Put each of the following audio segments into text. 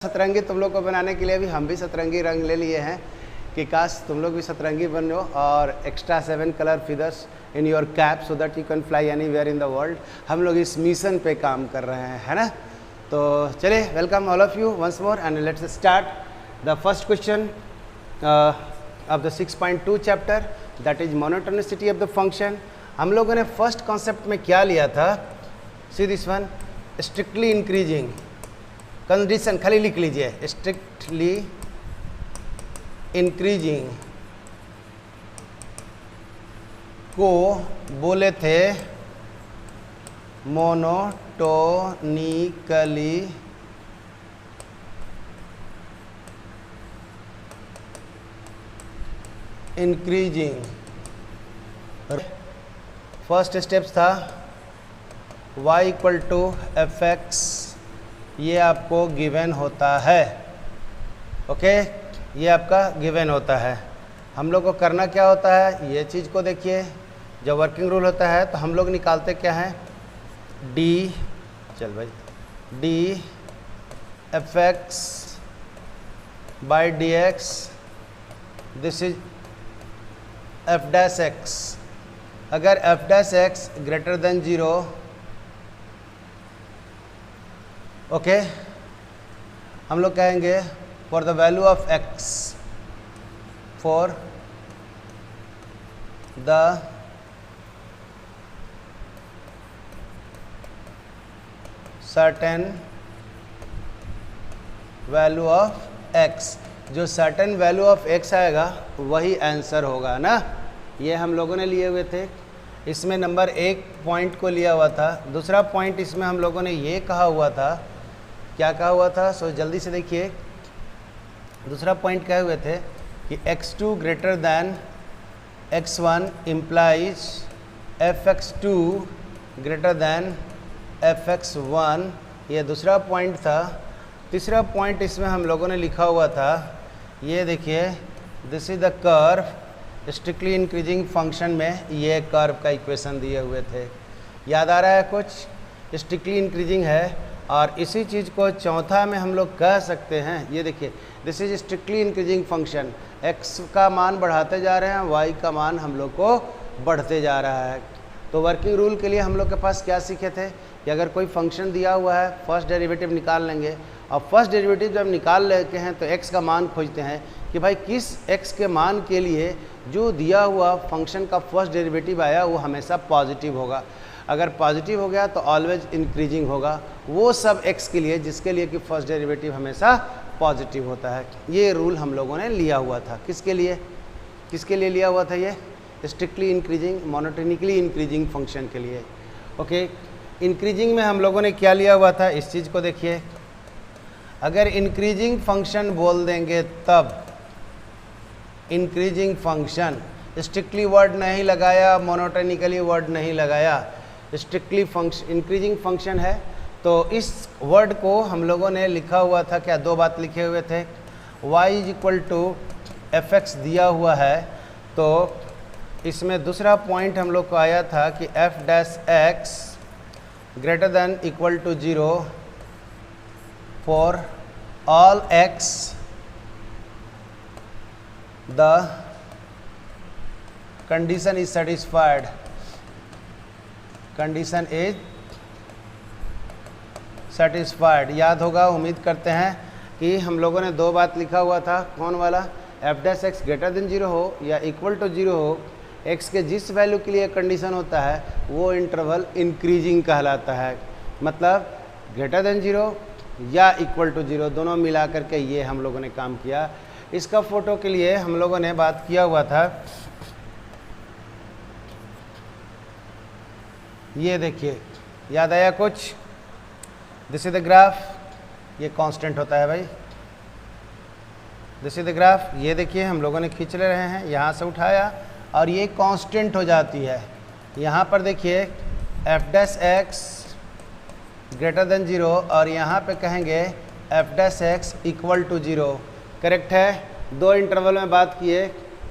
सतरंगी तुम लोग को बनाने के लिए भी हम भी सतरंगी रंग ले लिए हैं कि काश तुम लोग भी सतरंगी बनो और extra 7 colour feathers in your cap so that you can fly anywhere in the world. हम लोग इस मिशन पे काम कर रहे हैं, है ना। तो चलिए, welcome all of you once more and let's start the first question of the 6.2 chapter, that is monotonicity of the function. हम लोगों ने फर्स्ट कॉन्सेप्ट में क्या लिया था? See this one, strictly increasing condition, खाली लिख लीजिए, स्ट्रिक्टली इंक्रीजिंग को बोले थे मोनोटोनिकली इंक्रीजिंग। फर्स्ट स्टेप्स था y equal to f x, ये आपको गिवन होता है, ओके, ये आपका गिवन होता है। हम लोग को करना क्या होता है, ये चीज़ को देखिए, जब वर्किंग रूल होता है तो हम लोग निकालते क्या हैं, डी, चल भाई, D F x by D X, this is F dash X. अगर F dash x greater than 0, okay, हम लोग कहेंगे for the value of X, for the certain value of X, जो सर्टेन वैल्यू ऑफ एक्स आएगा वही answer होगा ना। ये हम लोगों ने लिए हुए थे। इसमें नंबर 1 पॉइंट को लिया हुआ था। दूसरा पॉइंट इसमें हम लोगों ने ये कहा हुआ था, क्या कहा हुआ था, सो जल्दी से देखिए। दूसरा पॉइंट कहे हुए थे कि x2 greater than x1 implies fx2 greater than fx1, ये दूसरा पॉइंट था। तीसरा पॉइंट इसमें हम लोगों ने लिखा हुआ था, ये देखिए, this is the curve strictly increasing function में ये कर्व का इक्वेशन दिए हुए थे। याद आ रहा है कुछ? स्ट्रिक्टली इंक्रीजिंग है और इसी चीज़ को चौथा में हम लोग कह सकते हैं, ये देखिए, this is strictly increasing function, x का मान बढ़ाते जा रहे हैं, y का मान हम लोग को बढ़ते जा रहा है। तो वर्किंग रूल के लिए हम लोग के पास क्या सीखे थे कि अगर कोई फंक्शन दिया हुआ है, फर्स्ट डेरिवेटिव निकाल लेंगे, और फर्स्ट डेरिवेटिव जब निकाल लेते हैं तो x का मान खोजते हैं कि भाई किस x के मान के लिए जो दिया हुआ फंक्शन का फर्स्ट डेरिवेटिव आया वो हमेशा पॉजिटिव होगा। अगर पॉजिटिव हो गया तो ऑलवेज इंक्रीजिंग होगा, वो सब x के लिए जिसके लिए कि फर्स्ट डेरिवेटिव हमेशा पॉजिटिव होता है। ये रूल हम लोगों ने लिया हुआ था। किसके लिए, किसके लिए लिया हुआ था? ये strictly increasing monotonically increasing function के लिए। ओके, इंक्रीजिंग में हम लोगों ने क्या लिया हुआ था, इस चीज़ को देखिए। अगर इंक्रीजिंग फंक्शन बोल देंगे तब, इंक्रीजिंग फंक्शन, स्ट्रिक्टली वर्ड नहीं लगाया, मोनोटोनिकली वर्ड नहीं लगाया, स्ट्रिक्टली फंक्शन इंक्रीजिंग फंक्शन है। तो इस वर्ड को हम लोगों ने लिखा हुआ था क्या, दो बात लिखे हुए थे, y is equal to f x दिया हुआ है, तो इसमें दूसरा पॉइंट हम लोग को आया था कि f dash x greater than equal to 0 for all x the condition is satisfied, condition is satisfied. याद होगा, उम्मीद करते हैं कि हम लोगों ने दो बात लिखा हुआ था, कौन वाला, F dash x greater than 0 हो या इक्वल टू 0 हो, एक्स के जिस वैल्यू के लिए कंडीशन होता है वो इंटरवल इंक्रीजिंग कहलाता है। मतलब ग्रेटर देन 0 या इक्वल टू 0 दोनों मिला करके ये हम लोगों ने काम किया। इसका फोटो के लिए हम लोगों ने बात किया हुआ था, ये देखिए, याद आया कुछ? दिस इज द ग्राफ, ये कांस्टेंट होता है भाई, दिस इज द ग्राफ, ये देखिए हम लोगों ने खींच ले रहे हैं, यहाँ से उठाया और ये कांस्टेंट हो जाती है। यहाँ पर देखिए f dash x greater than 0 और यहाँ पे कहेंगे f dash x equal to 0। Correct है, दो इंटरवल में बात किए,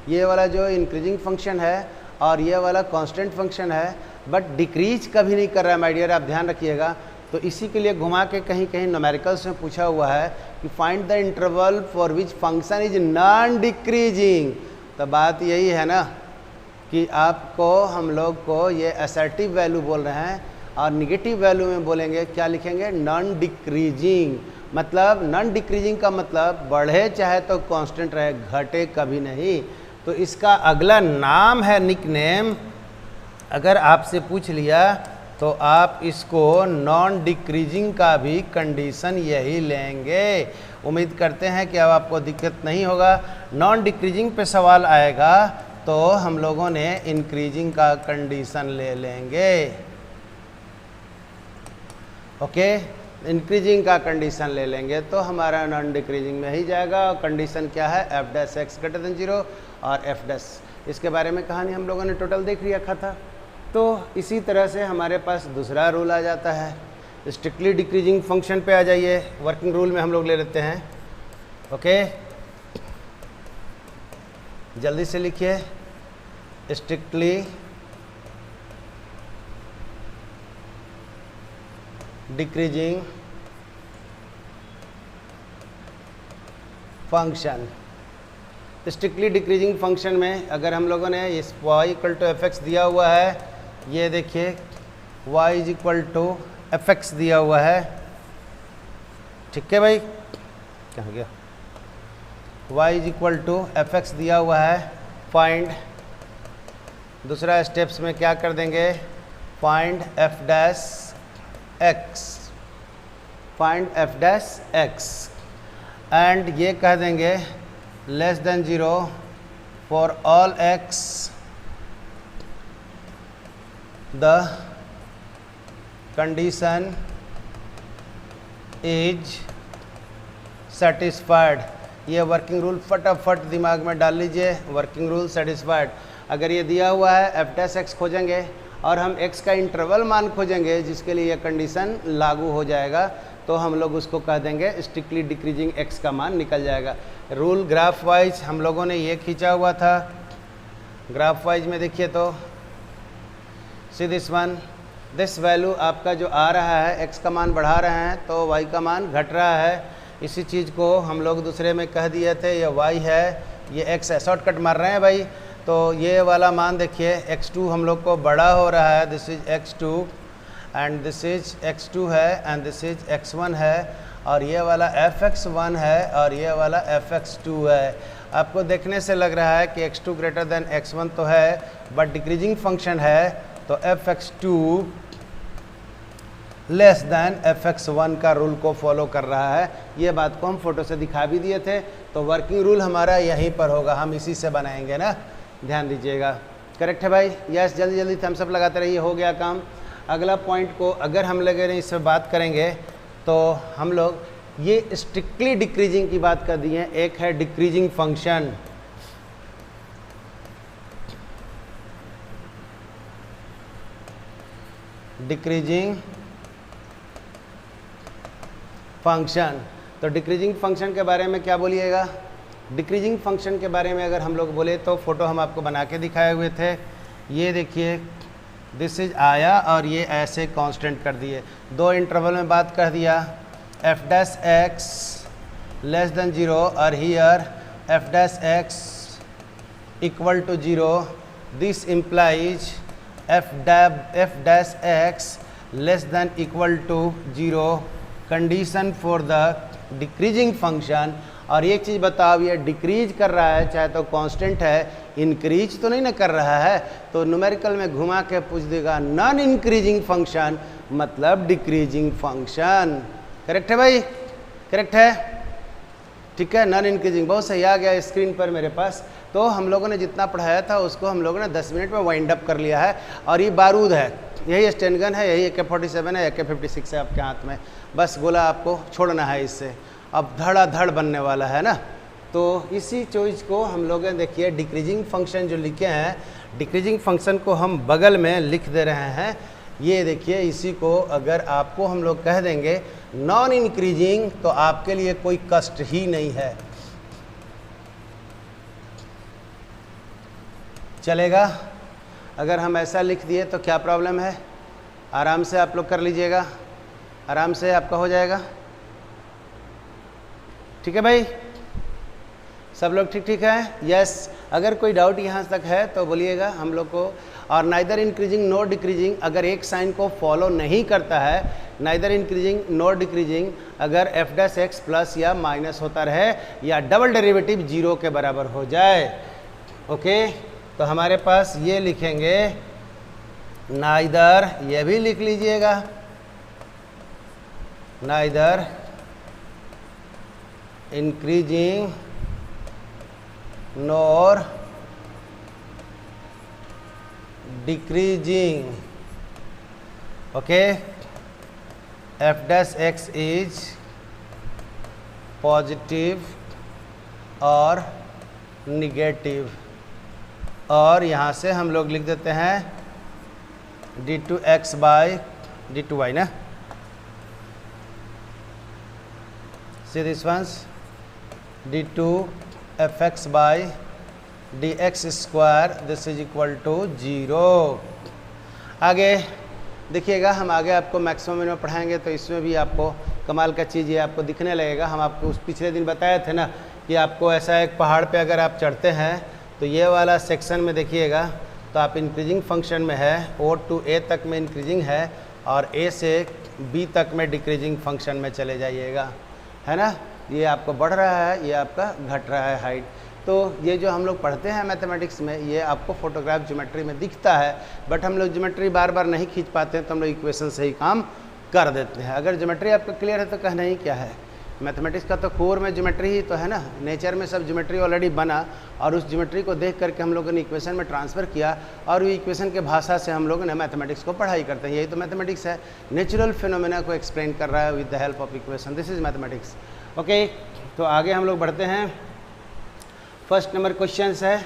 ये वाला जो इंक्रीजिंग फंक्शन है और ये वाला कांस्टेंट फंक्शन है, बट डिक्रीज कभी नहीं कर रहा है माय डियर, आप ध्यान रखिएगा। तो इसी के लिए घुमा के कहीं कहीं न्यूमेरिकल्स में पूछा हुआ है कि find the interval for which function is non decreasing. तो बात यही है ना कि आपको हम लोग को ये असर्टिव वैल्यू बोल रहे हैं और निगेटिव वैल्यू में बोलेंगे क्या लिखेंगे, नॉन डिक्रीजिंग। मतलब नॉन डिक्रीजिंग का मतलब बढ़े चाहे तो कांस्टेंट रहे, घटे कभी नहीं। तो इसका अगला नाम है निकनेम। अगर आपसे पूछ लिया तो आप इसको नॉन डिक्रीजिंग का भी कंडीशन यही लेंगे। उम्मीद करते हैं कि अब आपको दिक्कत नहीं होगा। नॉन डिक्रीजिंग पे सवाल आएगा तो हम लोगों ने इंक्रीजिंग का कंडीशन ले लेंगे। ओके, इंक्रीजिंग का कंडीशन ले लेंगे तो हमारा नॉन डिक्रीजिंग में ही जाएगा। कंडीशन क्या है, F dash x greater than 0 और एफ डैश। इसके बारे में कहानी हम लोगों ने टोटल देख रखा था। तो इसी तरह से हमारे पास दूसरा रूल आ जाता है। स्ट्रिक्टली डिक्रीजिंग फंक्शन पे आ जाइए। वर्किंग रूल में हम लोग ले लेते हैं। ओके, जल्दी से लिखिए, strictly decreasing function. Strictly decreasing function में अगर हम लोगों ने इस y equal to f x दिया हुआ है, ये देखिए y is equal to f x दिया हुआ है, ठीक है भाई, कहाँ गया, y is equal to f x दिया हुआ है। फाइंड, दूसरा स्टेप्स में क्या कर देंगे, find F dash x, find F dash x, and ये कह देंगे less than 0 for all x the condition is satisfied. ये वर्किंग रूल फटाफट दिमाग में डाल लीजिए। वर्किंग रूल सेटिस्फाइड, अगर ये दिया हुआ है एफ डैश एक्स खोजेंगे और हम x का इंटरवल मान खोजेंगे जिसके लिए ये कंडीशन लागू हो जाएगा, तो हम लोग उसको कह देंगे स्ट्रिक्टली डिक्रीजिंग x का मान निकल जाएगा। रूल ग्राफ वाइज हम लोगों ने ये खींचा हुआ था। ग्राफ वाइज में देखिए तो सी दिस वन, दिस वैल्यू आपका जो आ रहा है x का मान बढ़ा रहे हैं तो y का मान घट रहा है। इसी चीज़ को हम लोग दूसरे में कह दिए थे, ये y है, ये x है, शॉर्टकट मार रहे हैं भाई। तो ये वाला मान देखिए x2 हम लोग को बड़ा हो रहा है, this is x2 and this is x2 है एंड दिस इज x1 है, और ये वाला fx1 है और ये वाला fx2 है। आपको देखने से लग रहा है कि x2 ग्रेटर देन x1 तो है, बट डिक्रीजिंग फंक्शन है तो fx2 लेस देन fx1 का रूल को फॉलो कर रहा है। ये बात को हम फोटो से दिखा भी दिए थे। तो वर्किंग रूल हमारा यहीं पर होगा, हम इसी से बनाएंगे ना, ध्यान दीजिएगा। करेक्ट है भाई? यस, जल्दी जल्दी थम्स अप लगाते रहिए, हो गया काम। अगला पॉइंट को अगर हम लगे इससे बात करेंगे तो हम लोग ये स्ट्रिक्टली डिक्रीजिंग की बात कर दिए। एक है डिक्रीजिंग फंक्शन, डिक्रीजिंग फंक्शन। तो डिक्रीजिंग फंक्शन के बारे में क्या बोलिएगा? डिक्रीजिंग फंक्शन के बारे में अगर हम लोग बोले तो फोटो हम आपको बना के दिखाए हुए थे। ये देखिए दिस इज आया और ये ऐसे कांस्टेंट कर दिए, दो इंटरवल में बात कर दिया, f dash x less than 0 और here f dash x equal to 0। This implies f dash x less than equal to 0 condition for the decreasing function. और एक चीज़ बताओ, ये डिक्रीज कर रहा है चाहे तो कांस्टेंट है, इंक्रीज तो नहीं ना कर रहा है। तो न्यूमेरिकल में घुमा के पूछ देगा नॉन इंक्रीजिंग फंक्शन मतलब डिक्रीजिंग फंक्शन। करेक्ट है भाई? करेक्ट है, ठीक है। नॉन इंक्रीजिंग, बहुत सही आ गया स्क्रीन पर मेरे पास। तो हम लोगों ने जितना पढ़ाया था उसको हम लोगों ने 10 मिनट में वाइंड अप कर लिया है। और ये बारूद है, यही स्टैंड गन है, यही AK-47 है, AK-56 है आपके हाथ में, बस गोला आपको छोड़ना है इससे। अब धड़ाधड़ बनने वाला है ना। तो इसी चीज़ को हम लोग देखिए डिक्रीजिंग फंक्शन जो लिखे हैं, डिक्रीजिंग फंक्शन को हम बगल में लिख दे रहे हैं। ये देखिए, इसी को अगर आपको हम लोग कह देंगे नॉन इंक्रीजिंग तो आपके लिए कोई कष्ट ही नहीं है, चलेगा। अगर हम ऐसा लिख दिए तो क्या प्रॉब्लम है? आराम से आप लोग कर लीजिएगा, आराम से आपका हो जाएगा। ठीक है भाई, सब लोग ठीक ठीक है? यस, अगर कोई डाउट यहाँ तक है तो बोलिएगा हम लोग को। और नाइदर इंक्रीजिंग नॉर डिक्रीजिंग अगर एक साइन को फॉलो नहीं करता है, नाइदर इंक्रीजिंग नॉर डिक्रीजिंग अगर एफ डैश एक्स प्लस या माइनस होता रहे या डबल डेरिवेटिव जीरो के बराबर हो जाए। ओके, तो हमारे पास ये लिखेंगे नाइदर, ये भी लिख लीजिएगा, neither increasing nor decreasing. Okay, F dash x is positive और निगेटिव। और यहाँ से हम लोग लिख देते हैं d2x बाई d2y ना। See this once d2fx by dx square, this is equal to 0। आगे देखिएगा, हम आगे आपको मैक्सिमम में पढ़ाएंगे तो इसमें भी आपको कमाल का चीज़ ये आपको दिखने लगेगा। हम आपको उस पिछले दिन बताए थे ना कि आपको ऐसा एक पहाड़ पे अगर आप चढ़ते हैं तो ये वाला सेक्शन में देखिएगा तो आप इंक्रीजिंग फंक्शन में है, O to A तक में इंक्रीजिंग है और A से B तक में डिक्रीजिंग फंक्शन में चले जाइएगा, है ना। ये आपको बढ़ रहा है, ये आपका घट रहा है हाइट। तो ये जो हम लोग पढ़ते हैं मैथमेटिक्स में, ये आपको फोटोग्राफ ज्योमेट्री में दिखता है, बट हम लोग ज्योमेट्री बार बार नहीं खींच पाते हैं तो हम लोग इक्वेशन से ही काम कर देते हैं। अगर ज्योमेट्री आपका क्लियर है तो कहना ही क्या है, मैथमेटिक्स का तो कोर में ज्योमेट्री ही तो है ना। नेचर में सब ज्योमेट्री ऑलरेडी बना और उस ज्योमेट्री को देख करके हम लोगों ने इक्वेशन में ट्रांसफ़र किया और वो इक्वेशन के भाषा से हम लोगों ने मैथमेटिक्स को पढ़ाई करते हैं। यही तो मैथमेटिक्स है, नेचुरल फिनोमेना को एक्सप्लेन कर रहा है with the help of equation, this is mathematics. Okay, तो आगे हम लोग बढ़ते हैं। फर्स्ट नंबर क्वेश्चंस है,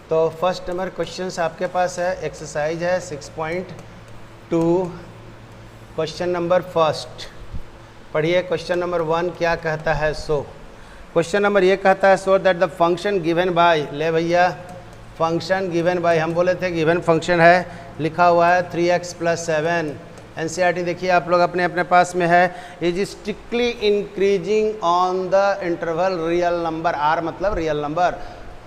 तो फर्स्ट नंबर क्वेश्चंस आपके पास है, एक्सरसाइज है 6.2। क्वेश्चन नंबर फर्स्ट पढ़िए। क्वेश्चन नंबर 1 क्या कहता है? सो क्वेश्चन नंबर ये कहता है so that the function given bye, ले भैया फंक्शन गिवन बाय, हम बोले थे गिवन फंक्शन है, लिखा हुआ है 3x + 7। एनसीईआरटी देखिए आप लोग अपने अपने पास में है। Is strictly increasing on the interval real number, R मतलब रियल नंबर,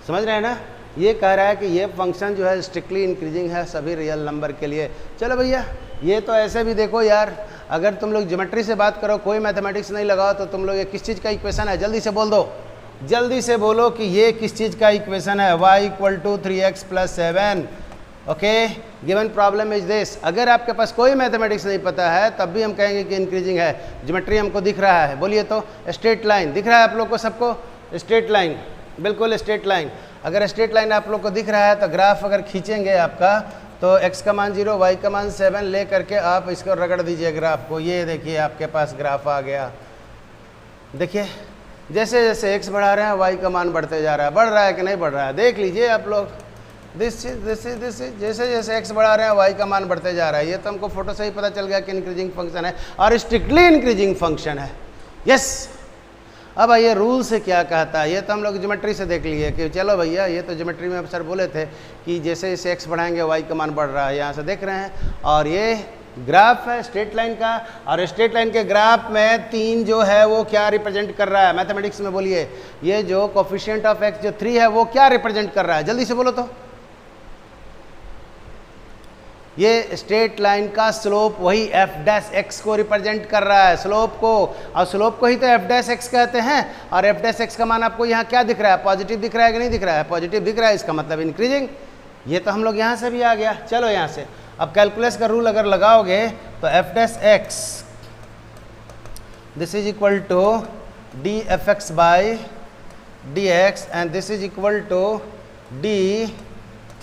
समझ रहे हैं ना। ये कह रहा है कि ये फंक्शन जो है स्ट्रिक्टली इंक्रीजिंग है सभी रियल नंबर के लिए। चलो भैया, ये तो ऐसे भी देखो यार, अगर तुम लोग ज्योमेट्री से बात करो, कोई मैथमेटिक्स नहीं लगाओ, तो तुम लोग ये किस चीज़ का इक्वेशन है? जल्दी से बोल दो, जल्दी से बोलो कि ये किस चीज़ का इक्वेशन है? y = 3x + 7। Okay, given problem is this. अगर आपके पास कोई मैथमेटिक्स नहीं पता है तब भी हम कहेंगे कि इंक्रीजिंग है। ज्योमेट्री हमको दिख रहा है, बोलिए तो स्ट्रेट लाइन दिख रहा है आप लोग को सबको? स्ट्रेट लाइन, बिल्कुल स्ट्रेट लाइन। अगर स्ट्रेट लाइन आप लोग को दिख रहा है तो ग्राफ अगर खींचेंगे आपका तो x का मान 0, y का मान 7 ले करके आप इसको रगड़ दीजिए ग्राफ को। ये देखिए आपके पास ग्राफ आ गया। देखिए जैसे जैसे x बढ़ा रहे हैं y का मान बढ़ते जा रहा है। बढ़ रहा है कि नहीं बढ़ रहा है? देख लीजिए आप लोग, दिस जैसे जैसे x बढ़ा रहे हैं y का मान बढ़ते जा रहा है। ये तो हमको फोटो से ही पता चल गया कि इंक्रीजिंग फंक्शन है और स्ट्रिक्टली इंक्रीजिंग फंक्शन है। यस, अब आइए रूल से क्या कहता है। ये तो हम लोग ज्योमेट्री से देख लिए कि चलो भैया, ये तो ज्योमेट्री में सर बोले थे कि जैसे जैसे x बढ़ाएंगे y का मान बढ़ रहा है, यहाँ से देख रहे हैं। और ये ग्राफ है स्ट्रेट लाइन का, और स्ट्रेट लाइन के ग्राफ में 3 जो है वो क्या रिप्रेजेंट कर रहा है मैथमेटिक्स में? बोलिए, ये जो कोफिशिएंट ऑफ x जो 3 है वो क्या रिप्रेजेंट कर रहा है? जल्दी से बोलो तो। ये स्ट्रेट लाइन का स्लोप वही f' को रिप्रेजेंट कर रहा है, स्लोप को, और स्लोप को ही तो f' कहते हैं। और f' का मान आपको यहाँ क्या दिख रहा है? पॉजिटिव दिख रहा है कि नहीं दिख रहा है? पॉजिटिव दिख रहा है, इसका मतलब इंक्रीजिंग। ये तो हम लोग यहाँ से भी आ गया। चलो यहाँ से अब कैलकुलस का रूल अगर लगाओगे तो f' this is equal to dfx by dx and this is equal to d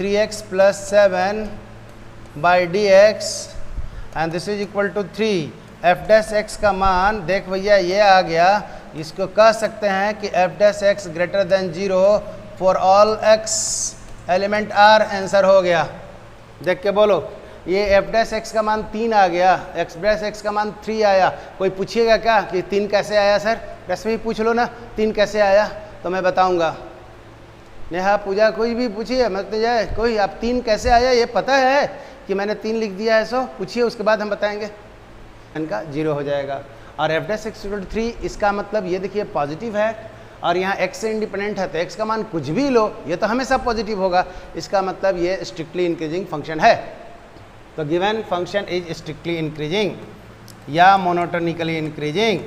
3x + 7 by dx and this is equal to 3। f' का मान देख भैया ये आ गया। इसको कह सकते हैं कि f' greater than 0 for all x element r। Answer हो गया, देख के बोलो। ये f' का मान 3 आ गया, x' का मान 3 आया। कोई पूछिएगा क्या कि 3 कैसे आया सर? रश्मि पूछ लो ना 3 कैसे आया, तो मैं बताऊंगा। नेहा, पूजा, कोई भी पूछिए, मत जाए कोई, आप 3 कैसे आया ये पता है कि मैंने 3 लिख दिया है, सो पूछिए, उसके बाद हम बताएंगे। इनका 0 हो जाएगा। और f dash x equal to 3, इसका मतलब ये देखिए पॉजिटिव है और यहाँ x से इंडिपेंडेंट है तो x का मान कुछ भी लो ये तो हमेशा पॉजिटिव होगा, इसका मतलब ये स्ट्रिक्टली इंक्रीजिंग फंक्शन है। तो given function is strictly increasing या monotonically increasing,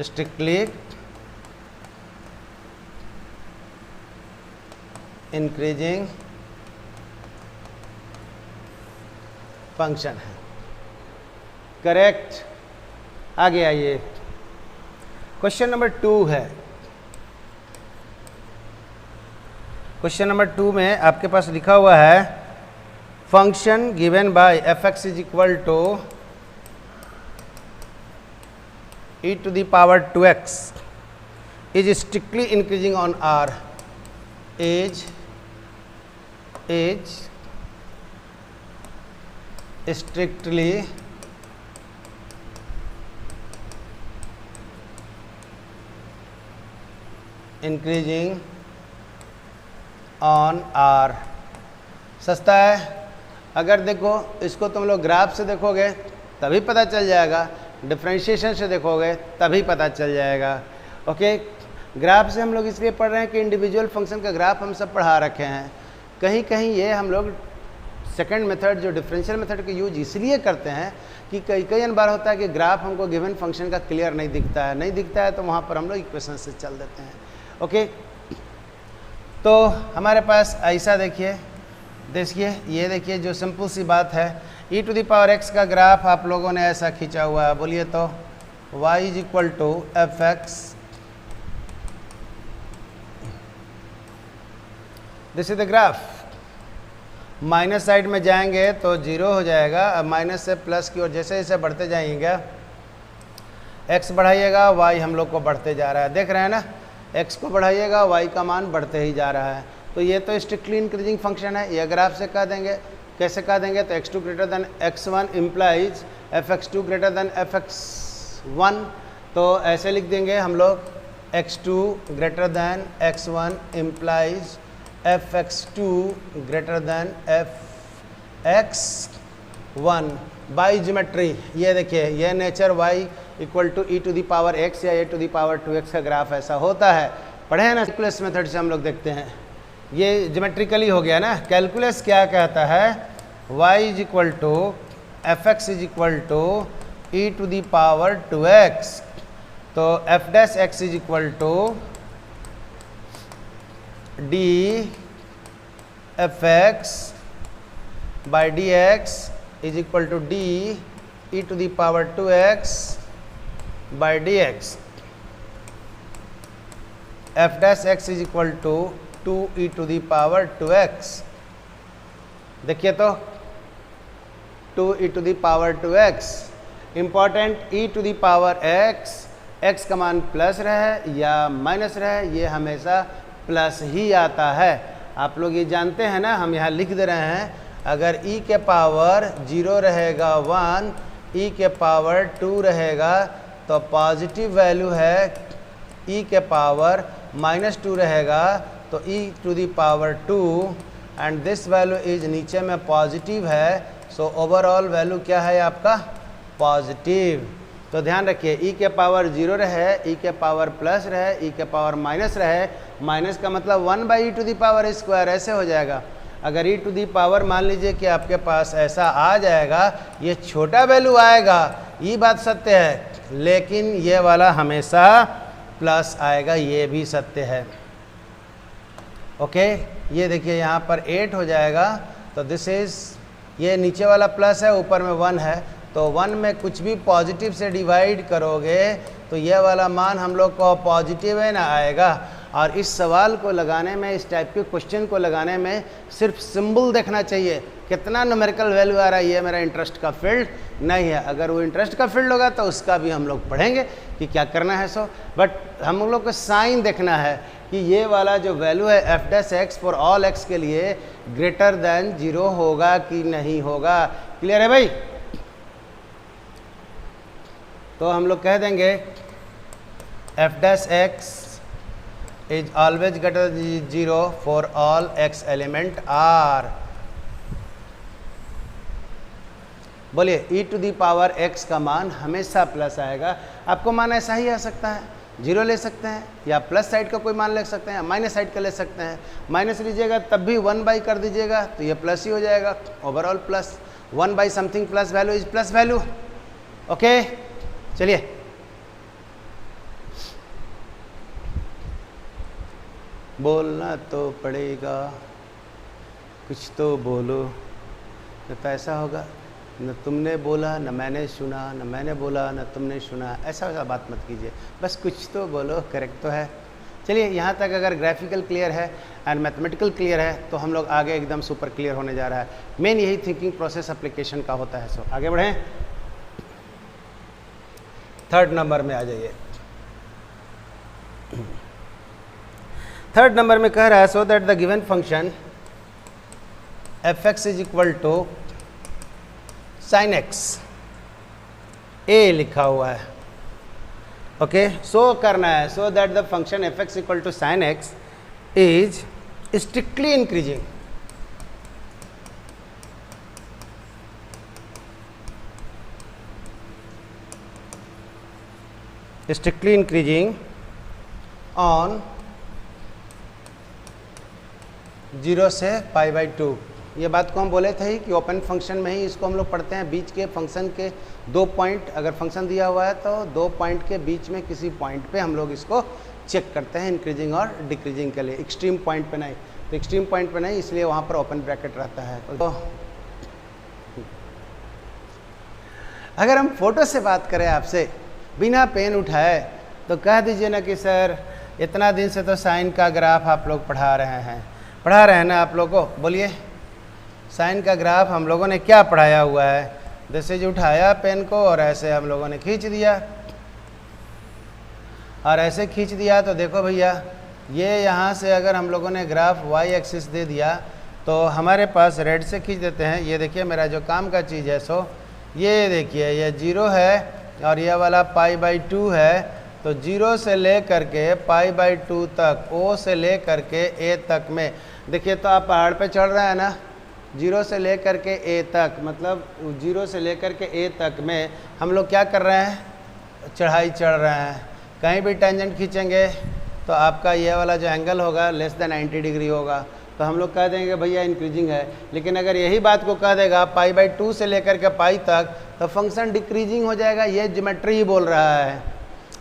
strictly increasing function है। करेक्ट। आगे आइए, क्वेश्चन नंबर 2 है। क्वेश्चन नंबर 2 में आपके पास लिखा हुआ है function given by f x is equal to e to the power 2x is strictly increasing on R is strictly increasing on R. सस्ता है। अगर देखो इसको तुम लोग ग्राफ से देखोगे तभी पता चल जाएगा, डिफरेंशिएशन से देखोगे तभी पता चल जाएगा। ओके, ग्राफ से हम लोग इसलिए पढ़ रहे हैं कि इंडिविजुअल फंक्शन का ग्राफ हम सब पढ़ा रखे हैं। कहीं कहीं ये हम लोग सेकंड मेथड जो डिफरेंशियल मेथड का यूज इसलिए करते हैं कि कई बार होता है कि ग्राफ हमको गिवन फंक्शन का क्लियर नहीं दिखता है तो वहाँ पर हम लोग इक्वेशन से चल देते हैं। ओके, तो हमारे पास ऐसा देखिए ये देखिए जो सिंपल सी बात है, e to the power x का ग्राफ आप लोगों ने ऐसा खींचा हुआ है। बोलिए तो y is equal to f x, this is the graph. Minus side में जाएंगे तो 0 हो जाएगा, अब माइनस से प्लस की ओर जैसे जैसे बढ़ते जाएंगे x बढ़ाइएगा y हम लोग को बढ़ते जा रहा है, देख रहे हैं ना, x को बढ़ाइएगा y का मान बढ़ते ही जा रहा है। तो ये तो स्ट्रिक्टली इंक्रीजिंग फंक्शन है। ये ग्राफ से कह देंगे, कैसे कह देंगे, तो x2 greater than x1 implies fx2 greater than fx1। तो ऐसे लिख देंगे हम लोग x2 greater than x1 implies fx2 greater than fx1 by geometry. ये देखिए ये nature y equal to e to the power x या a to the power 2x का ग्राफ ऐसा होता है। पढ़े हैं ना, कैलकुलस मेथड से हम लोग देखते हैं। ये ज्योमेट्रिकली हो गया ना। कैलकुलस क्या कहता है, y is equal to f x is equal to e to the power 2x। तो f dash x is equal to d f x by D x is equal to d e to the power 2x by D x. F dash x is equal to 2e to the power 2x। देखिए तो 2e to the power 2x important, e to the power x का मान plus रहे या minus रहे, ये हमेशा plus ही आता है। आप लोग ये जानते हैं ना, हम यहाँ लिख दे रहे हैं, अगर e के पावर 0 रहेगा 1, e के पावर 2 रहेगा तो पॉजिटिव वैल्यू है, e के पावर -2 रहेगा तो e to the power 2 and this value is नीचे में पॉजिटिव है। सो ओवरऑल वैल्यू क्या है आपका, पॉजिटिव। तो ध्यान रखिए e के पावर 0 रहे, e के पावर प्लस रहे, e के पावर माइनस रहे, माइनस का मतलब 1 by e to the power square ऐसे हो जाएगा। अगर e टू दी पावर मान लीजिए कि आपके पास ऐसा आ जाएगा, ये छोटा वैल्यू आएगा, ये बात सत्य है, लेकिन ये वाला हमेशा प्लस आएगा, ये भी सत्य है। ओके, ये देखिए यहाँ पर 8 हो जाएगा, तो दिस इज, ये नीचे वाला प्लस है, ऊपर में 1 है, तो 1 में कुछ भी पॉजिटिव से डिवाइड करोगे तो ये वाला मान हम लोग को पॉजिटिव है ना आएगा। और इस सवाल को लगाने में, इस टाइप के क्वेश्चन को लगाने में सिर्फ सिंबल देखना चाहिए, कितना न्यूमेरिकल वैल्यू आ रहा है, ये मेरा इंटरेस्ट का फील्ड नहीं है। अगर वो इंटरेस्ट का फील्ड होगा तो उसका भी हम लोग पढ़ेंगे कि क्या करना है। सो बट हम लोग को साइन देखना है कि ये वाला जो वैल्यू है F dash x for all x के लिए ग्रेटर देन 0 होगा कि नहीं होगा। क्लियर है भाई? तो हम लोग कह देंगे f dash x is always greater than 0 for all x element R. बोलिए e to the power x का मान हमेशा प्लस आएगा। आपको मान ऐसा ही आ सकता है, 0 ले सकते हैं या प्लस साइड का कोई मान ले सकते हैं, माइनस साइड का ले सकते हैं। माइनस लीजिएगा तब भी 1 कर दीजिएगा तो ये प्लस ही हो जाएगा, overall plus 1 something plus value is plus value. Okay चलिए बोलना तो पड़ेगा, कुछ तो बोलो, न तो ऐसा होगा न तुमने बोला न मैंने सुना, न मैंने बोला न तुमने सुना, ऐसा वैसा बात मत कीजिए, बस कुछ तो बोलो, करेक्ट तो है। चलिए यहाँ तक अगर ग्राफिकल क्लियर है एंड मैथमेटिकल क्लियर है तो हम लोग आगे एकदम सुपर क्लियर होने जा रहा है। मेन यही थिंकिंग प्रोसेस एप्लीकेशन का होता है। सो आगे बढ़ें, थर्ड नंबर में आ जाइए। थर्ड नंबर में कह रहा है so that the given function f x is equal to sine x, ए लिखा हुआ है। ओके सो करना है so that the function f x equal to sine x is strictly increasing, strictly increasing on 0 से π/2। ये बात को हम बोले थे ही कि ओपन फंक्शन में ही इसको हम लोग पढ़ते हैं। बीच के फंक्शन के 2 पॉइंट, अगर फंक्शन दिया हुआ है तो 2 पॉइंट के बीच में किसी पॉइंट पे हम लोग इसको चेक करते हैं इंक्रीजिंग और डिक्रीजिंग के लिए। एक्सट्रीम पॉइंट पे नहीं, तो एक्सट्रीम पॉइंट पे नहीं इसलिए वहाँ पर ओपन ब्रैकेट रहता है। तो अगर हम फोटो से बात करें आपसे बिना पेन उठाए तो कह दीजिए ना कि सर इतना दिन से तो साइन का ग्राफ आप लोग पढ़ा रहे हैं ना आप लोगों को। बोलिए साइन का ग्राफ हम लोगों ने क्या पढ़ाया हुआ है? जैसे जो उठाया पेन को और ऐसे हम लोगों ने खींच दिया, और ऐसे खींच दिया तो देखो भैया ये यहाँ से अगर हम लोगों ने ग्राफ वाई एक्सिस दे दिया तो हमारे पास रेड से खींच देते हैं। ये देखिए मेरा जो काम का चीज़ है सो ये देखिए ये 0 है और यह वाला π/2 है, तो 0 से ले करके π/2 तक, O से ले करके A तक में देखिए। तो आप पहाड़ पे चढ़ रहे हैं ना, 0 से ले करके A तक, मतलब 0 से ले करके A तक में हम लोग क्या कर रहे हैं? चढ़ाई चढ़ रहे हैं। कहीं भी टेंजेंट खींचेंगे तो आपका ये वाला जो एंगल होगा लेस देन 90 डिग्री होगा, तो हम लोग कह देंगे भैया इंक्रीजिंग है। लेकिन अगर यही बात को कह देगा π/2 से लेकर के पाई तक तो फंक्शन डिक्रीजिंग हो जाएगा। ये ज्योमेट्री बोल रहा है,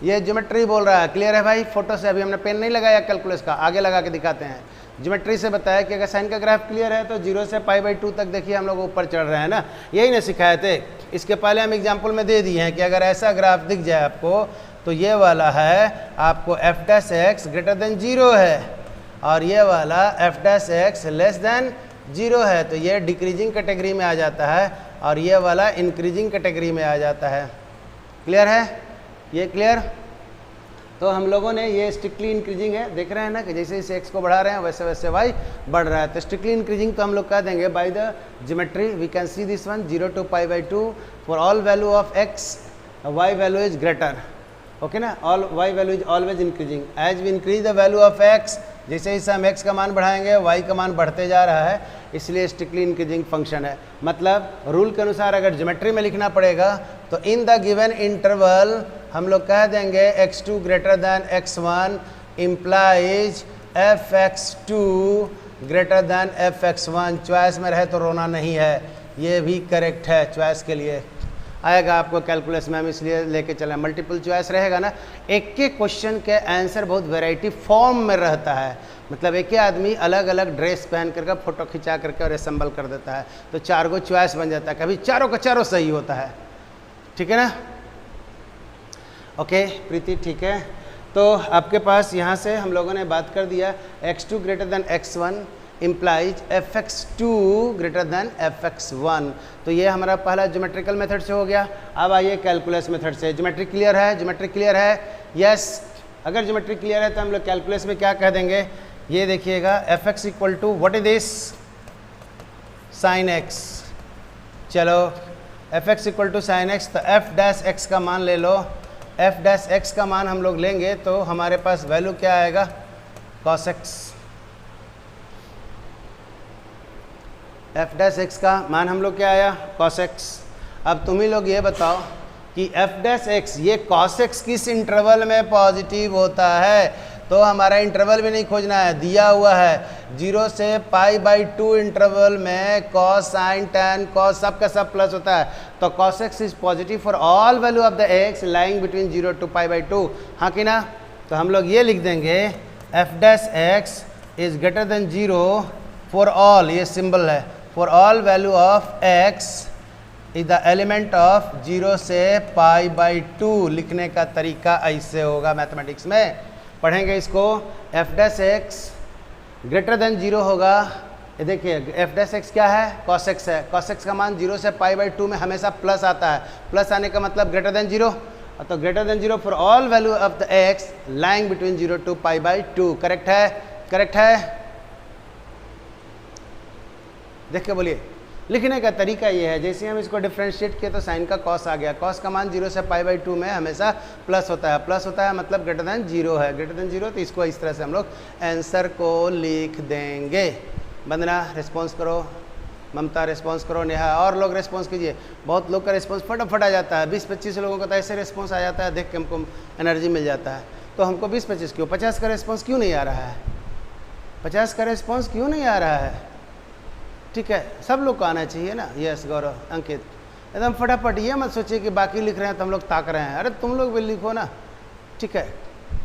ये ज्योमेट्री बोल रहा है। क्लियर है भाई? फोटो से अभी हमने पेन नहीं लगाया कैलकुलस का, आगे लगा के दिखाते हैं। ज्योमेट्री से बताया कि अगर साइन का ग्राफ क्लियर है तो 0 से π/2 तक देखिए हम लोग ऊपर चढ़ रहे हैं ना, यही ना सिखाए थे। इसके पहले हम एग्जाम्पल में दे दिए हैं कि अगर ऐसा ग्राफ दिख जाए आपको तो ये वाला है आपको f' ग्रेटर देन 0 है और ये वाला f' लेस देन 0 है, तो ये डिक्रीजिंग कैटेगरी में आ जाता है और ये वाला इंक्रीजिंग कैटेगरी में आ जाता है। क्लियर है? ये क्लियर? तो हम लोगों ने ये स्ट्रिक्टली इंक्रीजिंग है, देख रहे हैं ना कि जैसे जैसे x को बढ़ा रहे हैं वैसे वैसे y बढ़ रहा है। तो स्ट्रिक्टली इंक्रीजिंग तो हम लोग कह देंगे by the geometry we can see this one 0 to π/2 for all value of x y value is greater. Okay ना, all y value is always increasing as we increase the value of x। जैसे जैसे हम x का मान बढ़ाएंगे y का मान बढ़ते जा रहा है, इसलिए स्ट्रिक्टली इंक्रीजिंग फंक्शन है। मतलब रूल के अनुसार अगर ज्योमेट्री में लिखना पड़ेगा तो इन द गिवन इंटरवल हम लोग कह देंगे x2 greater than x1 implies f(x2) greater than f(x1)। Choice में रहे तो रोना नहीं है, ये भी करेक्ट है। चॉइस के लिए आएगा आपको कैलकुलस में, हम इसलिए लेके चले। मल्टीपल चॉइस रहेगा ना, एक एक क्वेश्चन के आंसर बहुत वैरायटी फॉर्म में रहता है। मतलब एक ही आदमी अलग अलग ड्रेस पहन करके फोटो खिंचा करके और असेंबल कर देता है तो 4 गो चॉइस बन जाता है, कभी चारों का चारों सही होता है। ठीक है ना? ओके प्रीति, ठीक है। तो आपके पास यहाँ से हम लोगों ने बात कर दिया x2 greater than x1 implies f(x2) greater than f(x1). तो ये हमारा पहला ज्योमेट्रिकल मेथड से हो गया। अब आइए कैलकुलस मेथड से। ज्योमेट्री क्लियर है? ज्योमेट्री क्लियर है? यस। अगर ज्योमेट्री क्लियर है तो हम लोग कैलकुलस में क्या कह देंगे? ये देखिएगा f(x) equal to what is this? Sine x। चलो f(x) equal to sine x, तो f' का मान ले लो। f' का मान हम लोग लेंगे तो हमारे पास वैल्यू क्या आएगा? cos x। f' का मान हम लोग क्या आया? cos x। अब तुम ही लोग ये बताओ कि एफ डैश एक्स ये कॉस एक्स किस इंटरवल में पॉजिटिव होता है। तो हमारा इंटरवल भी नहीं खोजना है, दिया हुआ है 0 से π/2 इंटरवल में कॉस साइन टैन कॉस सब का सब प्लस होता है। तो cos x is positive for all value of the x lying between 0 to π/2, हाँ कि ना। तो हम लोग ये लिख देंगे f dash x is greater than 0 for all, ये सिंबल है, for all value of x is the element of 0 से π/2। लिखने का तरीका ऐसे होगा, मैथमेटिक्स में पढ़ेंगे इसको। F dash x greater than 0 होगा, ये देखिए एफ डैश एक्स क्या है, कॉस एक्स है। कॉस एक्स का मान 0 से π/2 में हमेशा प्लस आता है, प्लस आने का मतलब ग्रेटर देन 0। तो greater than 0 for all value of the x lying between 0 to π/2। Correct है, करेक्ट है, देख के बोलिए। लिखने का तरीका ये है, जैसे हम इसको डिफ्रेंशिएट किए तो साइन का कॉस आ गया, कॉस का मान 0 से π/2 में हमेशा प्लस होता है, प्लस होता है मतलब ग्रेटर देन 0 है, ग्रेटर देन 0। तो इसको इस तरह से हम लोग आंसर को लिख देंगे। वंदना रिस्पॉन्स करो, ममता रिस्पॉन्स करो, नेहा और लोग रिस्पॉन्स कीजिए। बहुत लोग का रिस्पॉन्स फटाफट आ जाता है, 20-25 लोगों का तो ऐसे रिस्पॉन्स आ जाता है, देख के हमको एनर्जी मिल जाता है। तो हमको 20-25 क्यों, 50 का रिस्पॉन्स क्यों नहीं आ रहा है, 50 का रिस्पॉन्स क्यों नहीं आ रहा है। ठीक है, सब लोग को आना चाहिए ना। यस गौरव, अंकित, एकदम फटाफट। ये मत सोचिए कि बाकी लिख रहे हैं तो हम लोग ताक रहे हैं, अरे तुम लोग भी लिखो ना। ठीक है,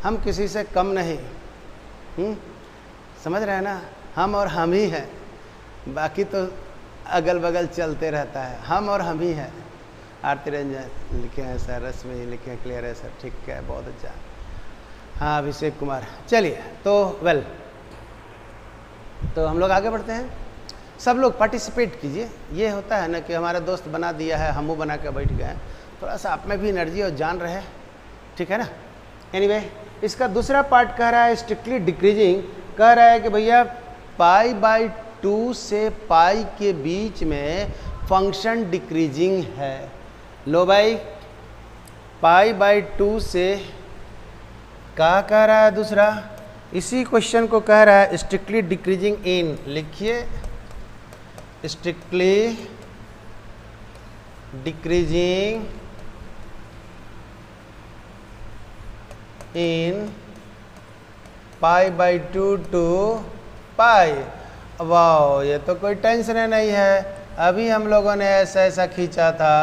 हम किसी से कम नहीं, समझ रहे हैं ना, हम और हम ही हैं, बाकी तो अगल बगल चलते रहता है, हम और हम ही हैं। आरती रंजन लिखे हैं सर, रश्मि लिखे हैं, क्लियर है सर, ठीक है, बहुत अच्छा। हाँ अभिषेक कुमार, चलिए तो वेल, तो हम लोग आगे बढ़ते हैं। सब लोग पार्टिसिपेट कीजिए। ये होता है ना कि हमारा दोस्त बना दिया है, हम वो बना के बैठ गए, थोड़ा सा आप में भी एनर्जी और जान रहे, ठीक है ना। एनीवे, इसका दूसरा पार्ट कह रहा है स्ट्रिक्टली डिक्रीजिंग, कह रहा है कि भैया π/2 से पाई के बीच में फंक्शन डिक्रीजिंग है। लो भाई, π/2 से क्या कह रहा है दूसरा, इसी क्वेश्चन को कह रहा है स्ट्रिक्टली डिक्रीजिंग इन, लिखिए strictly decreasing in π/2 to पाई। वाह, ये तो कोई टेंशन नहीं है। अभी हम लोगों ने ऐसा ऐसा खींचा था,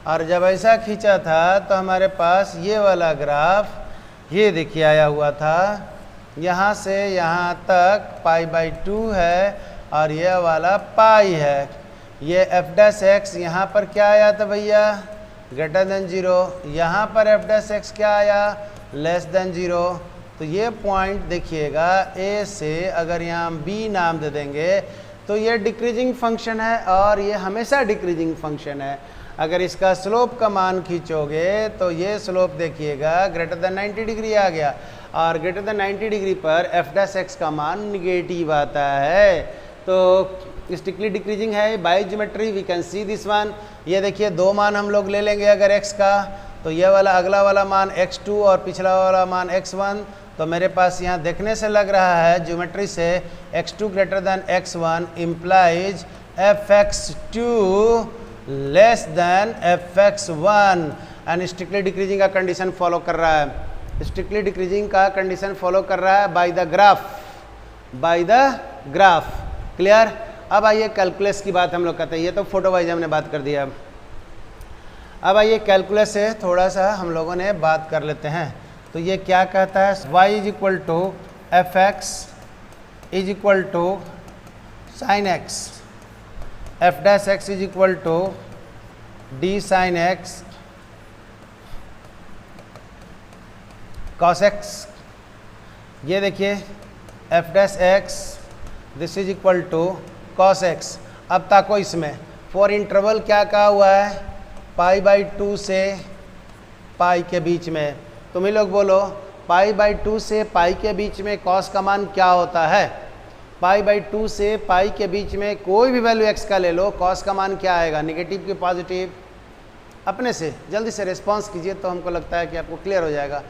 और जब ऐसा खींचा था तो हमारे पास ये वाला ग्राफ ये देखिए आया हुआ था, यहाँ से यहाँ तक π/2 है और ये वाला पाई है। ये एफ डैश एक्स यहाँ पर क्या आया था भैया, ग्रेटर देन 0, यहाँ पर एफ डैश एक्स क्या आया, लेस देन 0। तो ये पॉइंट देखिएगा, ए से अगर यहाँ हम बी नाम दे देंगे तो ये डिक्रीजिंग फंक्शन है और ये हमेशा डिक्रीजिंग फंक्शन है। अगर इसका स्लोप का मान खींचोगे तो ये स्लोप देखिएगा ग्रेटर देन 90 डिग्री आ गया, और ग्रेटर देन 90 डिग्री पर एफ डैश एक्स का मान निगेटिव आता है। तो स्ट्रिक्टली डिक्रीजिंग है by geometry, we can see this one. ये देखिए दो मान हम लोग ले लेंगे अगर x का, तो ये वाला अगला वाला मान x2 और पिछला वाला मान x1। तो मेरे पास यहाँ देखने से लग रहा है ज्योमेट्री से x2 greater than x1 implies fx2 less than fx1, and strictly decreasing का कंडीशन फॉलो कर रहा है। स्ट्रिक्टली डिक्रीजिंग का कंडीशन फॉलो कर रहा है by the graph, by the graph. Clear. अब आइए कैलकुलस की बात हम लोग करते हैं, ये तो फोटो वाइज हमने बात कर दिया। अब आइए कैलकुलस से थोड़ा सा हम लोगों ने बात कर लेते हैं। तो ये क्या कहता है, y is equal to f x is equal to sine x, f dash x is equal to d sine x cos x. ये देखिए f dash x this is equal to cos x. अब ताको इसमें for interval क्या कहा हुआ है, π/2 से पाई के बीच में। तुम ही लोग बोलो π/2 से पाई के बीच में कॉस का मान क्या होता है। π/2 से पाई के बीच में कोई भी वैल्यू x का ले लो, कॉस का मान क्या आएगा, निगेटिव कि पॉजिटिव। अपने से जल्दी से रिस्पॉन्स कीजिए तो हमको लगता है कि आपको क्लियर हो जाएगा।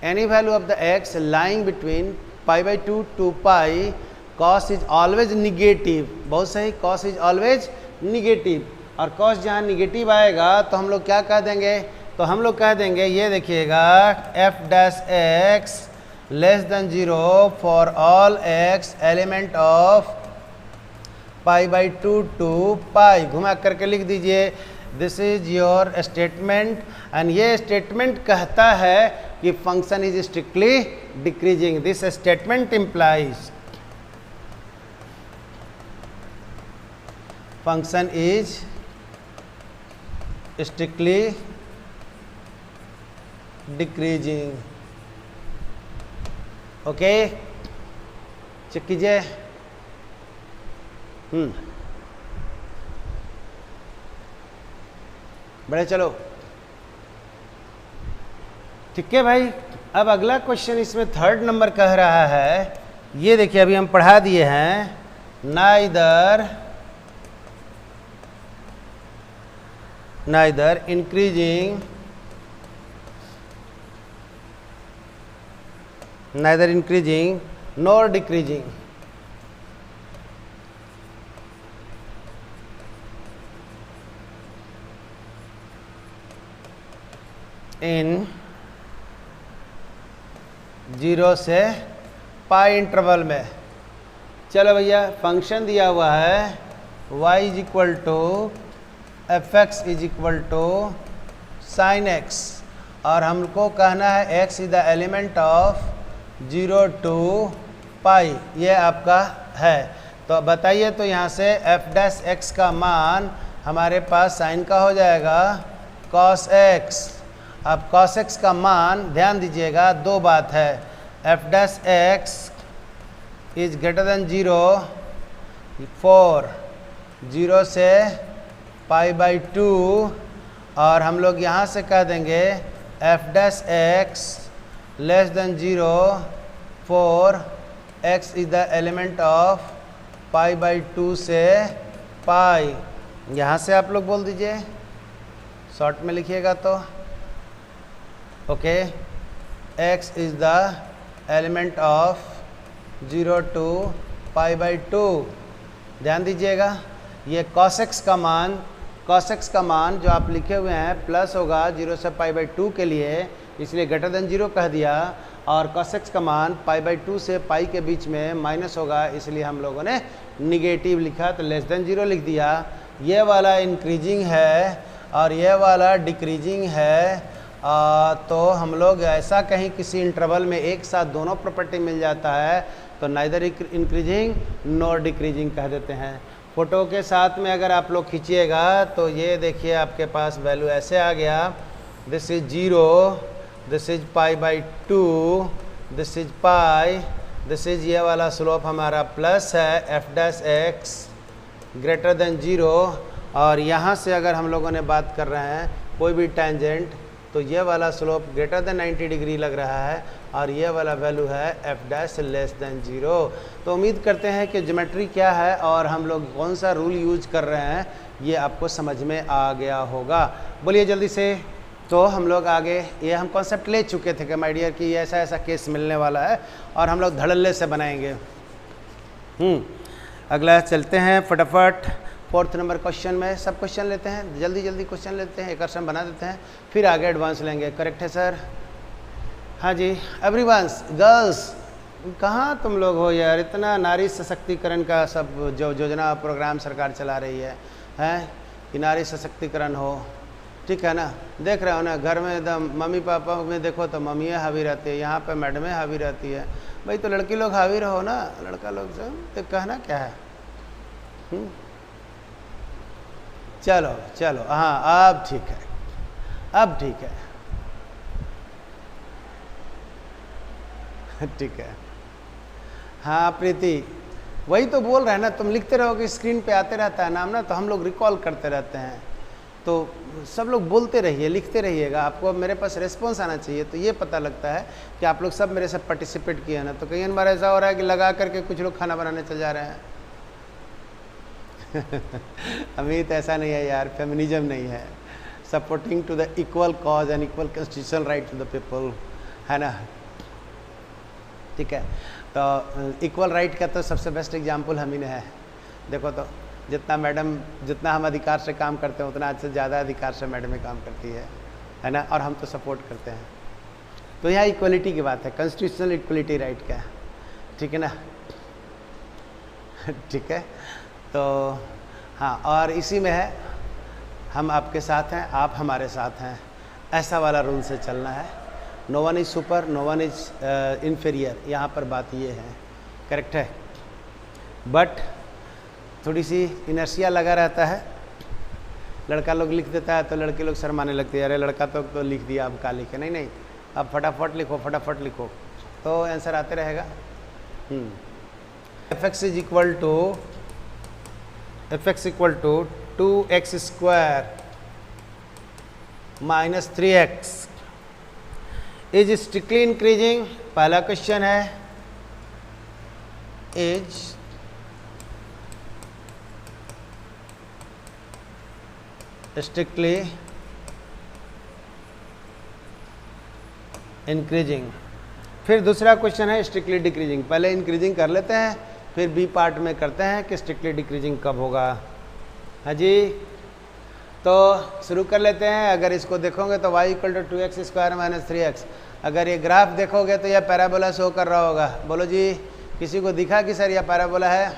Any value of the x lying between π/2 to pi, cos is always negative. बहुत सही, कॉस इज ऑलवेज निगेटिव। और कॉस जहाँ निगेटिव आएगा तो हम लोग क्या कह देंगे, तो हम लोग कह देंगे ये देखिएगा f dash x less than 0 for all x element of pi by 2 to pi, घुमा करके लिख दीजिए this is your statement. And ये स्टेटमेंट कहता है कि function is strictly decreasing. This statement implies function is strictly decreasing. Okay, check कीजिए। बड़े चलो, ठीक है भाई। अब अगला क्वेश्चन इसमें 3rd नंबर कह रहा है, ये देखिए अभी हम पढ़ा दिए हैं, neither increasing nor decreasing in 0 से पाई इंटरवल में। चलो भैया, फंक्शन दिया हुआ है y is equal to f x is equal to sine x, और हमको कहना है x is the element of 0 to pi, ये आपका है। तो बताइए, तो यहाँ से एफ डैश एक्स का मान हमारे पास साइन का हो जाएगा कॉस एक्स। अब कॉस एक्स का मान ध्यान दीजिएगा, दो बात है, F dash x is greater than 0 for 0 से पाई बाई 2, और हम लोग यहाँ से कह देंगे f dash x less than 0 for x is the element of pi by 2 से पाई। यहाँ से आप लोग बोल दीजिए, शॉर्ट में लिखिएगा तो okay, x is the element of 0 to pi by 2। ध्यान दीजिएगा, ये cos x का मान जो आप लिखे हुए हैं प्लस होगा 0 से पाई बाई 2 के लिए, इसलिए ग्रेटर देन 0 कह दिया, और cos x का मान पाई बाई 2 से पाई के बीच में माइनस होगा, इसलिए हम लोगों ने निगेटिव लिखा, तो लेस देन 0 लिख दिया। ये वाला इंक्रीजिंग है और ये वाला डिक्रीजिंग है, तो हम लोग ऐसा कहीं किसी इंटरवल में एक साथ दोनों प्रॉपर्टी मिल जाता है तो नाइदर इंक्रीजिंग नॉर डिक्रीजिंग कह देते हैं। फ़ोटो के साथ में अगर आप लोग खींचिएगा तो ये देखिए आपके पास वैल्यू ऐसे आ गया, this is 0, this is pi by 2, this is pi, this is ये वाला स्लोप हमारा प्लस है F dash x greater than 0, और यहाँ से अगर हम लोगों ने बात कर रहे हैं कोई भी टेंजेंट तो ये वाला स्लोप ग्रेटर देन 90 डिग्री लग रहा है, और ये वाला वैल्यू है एफ डैश लेस देन 0। तो उम्मीद करते हैं कि ज्योमेट्री क्या है और हम लोग कौन सा रूल यूज कर रहे हैं ये आपको समझ में आ गया होगा। बोलिए जल्दी से। तो हम लोग आगे ये हम कॉन्सेप्ट ले चुके थे कि माय डियर कि ऐसा ऐसा केस मिलने वाला है और हम लोग धड़ल्ले से बनाएंगे। अगला चलते हैं फटाफट 4th नंबर क्वेश्चन में। सब क्वेश्चन लेते हैं, जल्दी जल्दी क्वेश्चन लेते हैं, एक क्वेश्चन बना देते हैं, फिर आगे एडवांस लेंगे। करेक्ट है सर? हाँ जी। एवरीवंस, गर्ल्स कहाँ तुम लोग हो यार, इतना नारी सशक्तिकरण का सब जो योजना प्रोग्राम सरकार चला रही है कि नारी सशक्तिकरण हो, ठीक है ना। देख रहे हो ना, घर में एकदम मम्मी पापा में देखो तो मम्मियाँ हावी रहती है, यहाँ पे मैडमें हावी रहती है। भाई तो लड़की लोग हावी रहो ना, लड़का लोग से तो कहना क्या है। चलो चलो, हाँ अब ठीक है, अब ठीक है, ठीक है। हाँ प्रीति, वही तो बोल रहे हैं ना, तुम लिखते रहोगे स्क्रीन पे आते रहता है नाम ना, तो हम लोग रिकॉल करते रहते हैं। तो सब लोग बोलते रहिए, लिखते रहिएगा, आपको मेरे पास रिस्पॉन्स आना चाहिए, तो ये पता लगता है कि आप लोग सब मेरे साथ पार्टिसिपेट किए ना। तो कई बार ऐसा हो रहा है कि लगा करके कुछ लोग खाना बनाने चल जा रहे हैं। अमित ऐसा नहीं है यार, फेमिनिज्म नहीं है, supporting to the equal cause and equal constitutional right to the people, है ना, ठीक है। तो इक्वल राइट का तो सबसे बेस्ट एग्जाम्पल हम ही ने है। देखो तो जितना मैडम, जितना हम अधिकार से काम करते हैं उतना आज से ज़्यादा अधिकार से मैडम काम करती है ना, और हम तो सपोर्ट करते हैं। तो यहाँ इक्वलिटी की बात है, कॉन्स्टिट्यूशनल इक्वलिटी राइट का, ठीक है ना। ठीक है, तो हाँ, और इसी में है हम आपके साथ हैं, आप हमारे साथ हैं, ऐसा वाला रूल से चलना है। No one is super, no one is inferior, यहाँ पर बात ये है, करेक्ट है। बट थोड़ी सी इनर्शिया लगा रहता है, लड़का लोग लिख देता है तो लड़के लोग शर्माने लगते हैं, अरे लड़का तो लिख दिया, अब का लिखे, नहीं नहीं, अब फटाफट लिखो, फटाफट लिखो, तो आंसर आते रहेगा। fx is equal to 2x square minus 3x is strictly increasing. पहला क्वेश्चन है, इज स्ट्रिक्टली इंक्रीजिंग। फिर दूसरा क्वेश्चन है स्ट्रिक्टली डिक्रीजिंग। पहले इंक्रीजिंग कर लेते हैं, फिर बी पार्ट में करते हैं कि स्ट्रिक्टली डिक्रीजिंग कब होगा। हाँ जी, तो शुरू कर लेते हैं। अगर इसको देखोगे तो y equal to 2x square minus 3x, अगर ये ग्राफ देखोगे तो यह पैराबोला शो कर रहा होगा। बोलो जी, किसी को दिखा कि सर यह पैराबोला है?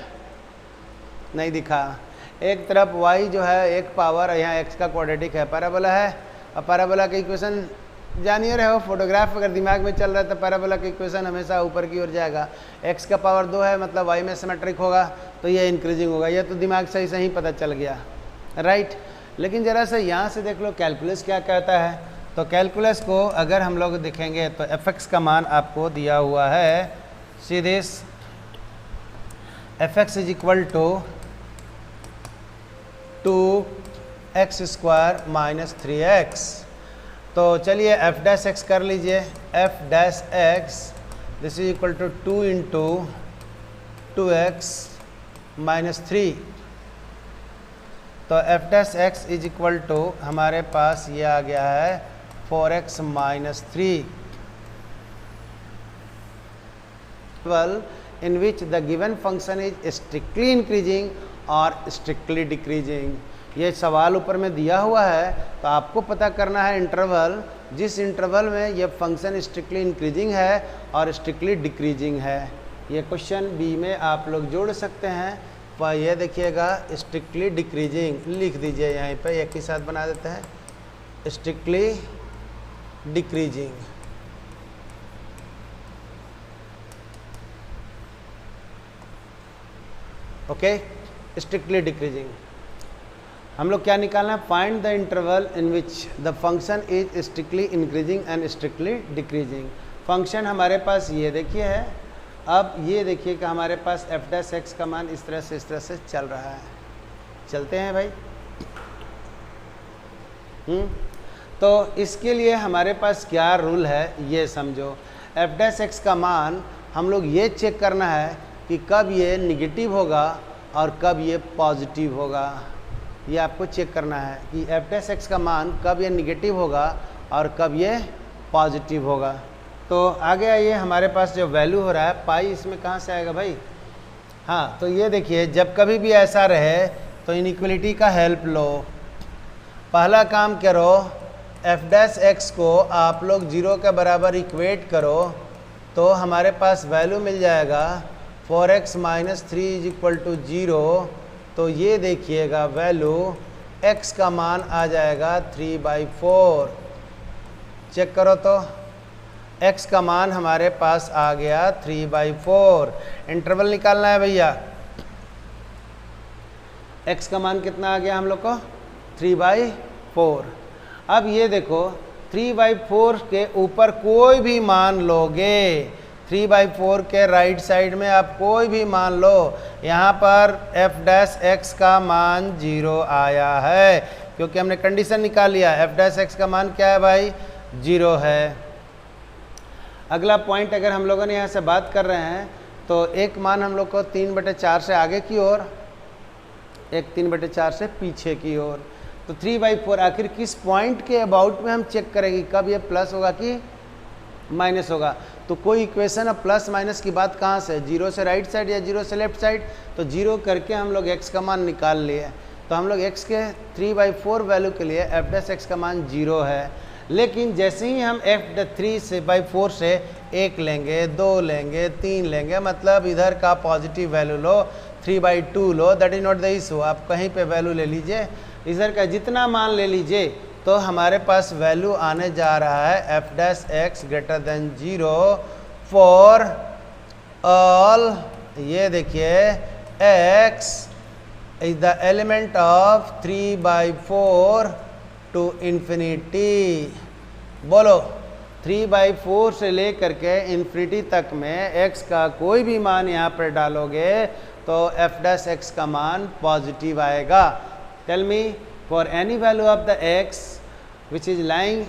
नहीं दिखा। एक तरफ y जो है एक पावर, यहाँ x का क्वाड्रेटिक है, पैराबोला है। और पैराबोला का इक्वेशन जानिए रहे हो, फोटोग्राफ अगर दिमाग में चल रहा है तो पैराबोला का इक्वेशन हमेशा ऊपर की ओर जाएगा। x का पावर 2 है, मतलब y में सिमेट्रिक होगा, तो ये इंक्रीजिंग होगा। ये तो दिमाग सही से ही पता चल गया, राइट। लेकिन ज़रा सा यहाँ से देख लो कैलकुलस क्या कहता है। तो कैलकुलस को अगर हम लोग देखेंगे तो fx का मान आपको दिया हुआ है सीधे, fx is equal to 2x square minus 3x। तो चलिए f डैश एक्स कर लीजिए, f dash x this is equal to 2 into 2x minus 3। तो f dash x is equal to हमारे पास ये आ गया है 4x minus 3, in which the given function is strictly increasing और स्ट्रिक्टली डिक्रीजिंग। ये सवाल ऊपर में दिया हुआ है, तो आपको पता करना है इंटरवल, जिस इंटरवल में ये फंक्शन स्ट्रिक्टली इंक्रीजिंग है और स्ट्रिक्टली डिक्रीजिंग है। ये क्वेश्चन बी में आप लोग जोड़ सकते हैं। पर ये देखिएगा स्ट्रिक्टली डिक्रीजिंग लिख दीजिए, यहीं पे एक ही साथ बना देते हैं, strictly decreasing. Okay, strictly decreasing. हम लोग क्या निकालना है? Find the interval in which the function is strictly increasing and strictly decreasing. Function हमारे पास ये देखिए है। अब ये देखिए कि हमारे पास f डैश एक्स का मान इस तरह से चल रहा है। चलते हैं भाई। तो इसके लिए हमारे पास क्या रूल है ये समझो। f डैश एक्स का मान हम लोग ये चेक करना है कि कब ये निगेटिव होगा और कब ये पॉजिटिव होगा। ये आपको चेक करना है कि f डैश एक्स का मान कब ये निगेटिव होगा और कब ये पॉजिटिव होगा। तो आगे आइए, हमारे पास जो वैल्यू हो रहा है पाई, इसमें कहाँ से आएगा भाई? हाँ, तो ये देखिए, जब कभी भी ऐसा रहे तो इनइक्वलिटी का हेल्प लो। पहला काम करो, f डैश एक्स को आप लोग 0 के बराबर इक्वेट करो, तो हमारे पास वैल्यू मिल जाएगा 4x minus 3 is equal to 0। तो ये देखिएगा वैल्यू x का मान आ जाएगा 3/4। चेक करो तो x का मान हमारे पास आ गया 3/4। इंटरवल निकालना है भैया, x का मान कितना आ गया हम लोग को? 3/4। अब ये देखो 3/4 के ऊपर कोई भी मान लोगे, 3/4 के राइट साइड में आप कोई भी मान लो, यहाँ पर f डैश एक्स का मान 0 आया है, क्योंकि हमने कंडीशन निकाल लिया। f डैश एक्स का मान क्या है भाई? 0 है। अगला पॉइंट अगर हम लोगों ने यहाँ से बात कर रहे हैं तो एक मान हम लोग को 3/4 से आगे की ओर, एक 3/4 से पीछे की ओर। तो 3/4 आखिर किस पॉइंट के अबाउट में हम चेक करेंगे कब ये प्लस होगा कि माइनस होगा। तो कोई इक्वेशन अब प्लस माइनस की बात कहाँ से, जीरो से राइट साइड या जीरो से लेफ्ट साइड, तो जीरो करके हम लोग x का मान निकाल लिए। तो हम लोग x के 3/4 वैल्यू के लिए f डैश x का मान 0 है। लेकिन जैसे ही हम f 3/4 से 1 लेंगे, 2 लेंगे, 3 लेंगे, मतलब इधर का positive value low, 3/2 low, that is not the issue. आप कहीं पे वैल्यू ले लीजिए, इधर का जितना मान ले लीजिए, तो हमारे पास वैल्यू आने जा रहा है f dash x greater than 0 for all, ये देखिए x is the element of 3/4 to infinity. बोलो 3/4 से लेकर के इन्फिनिटी तक में x का कोई भी मान यहाँ पर डालोगे तो f डैश x का मान पॉजिटिव आएगा। Tell me for any value of the x which is lying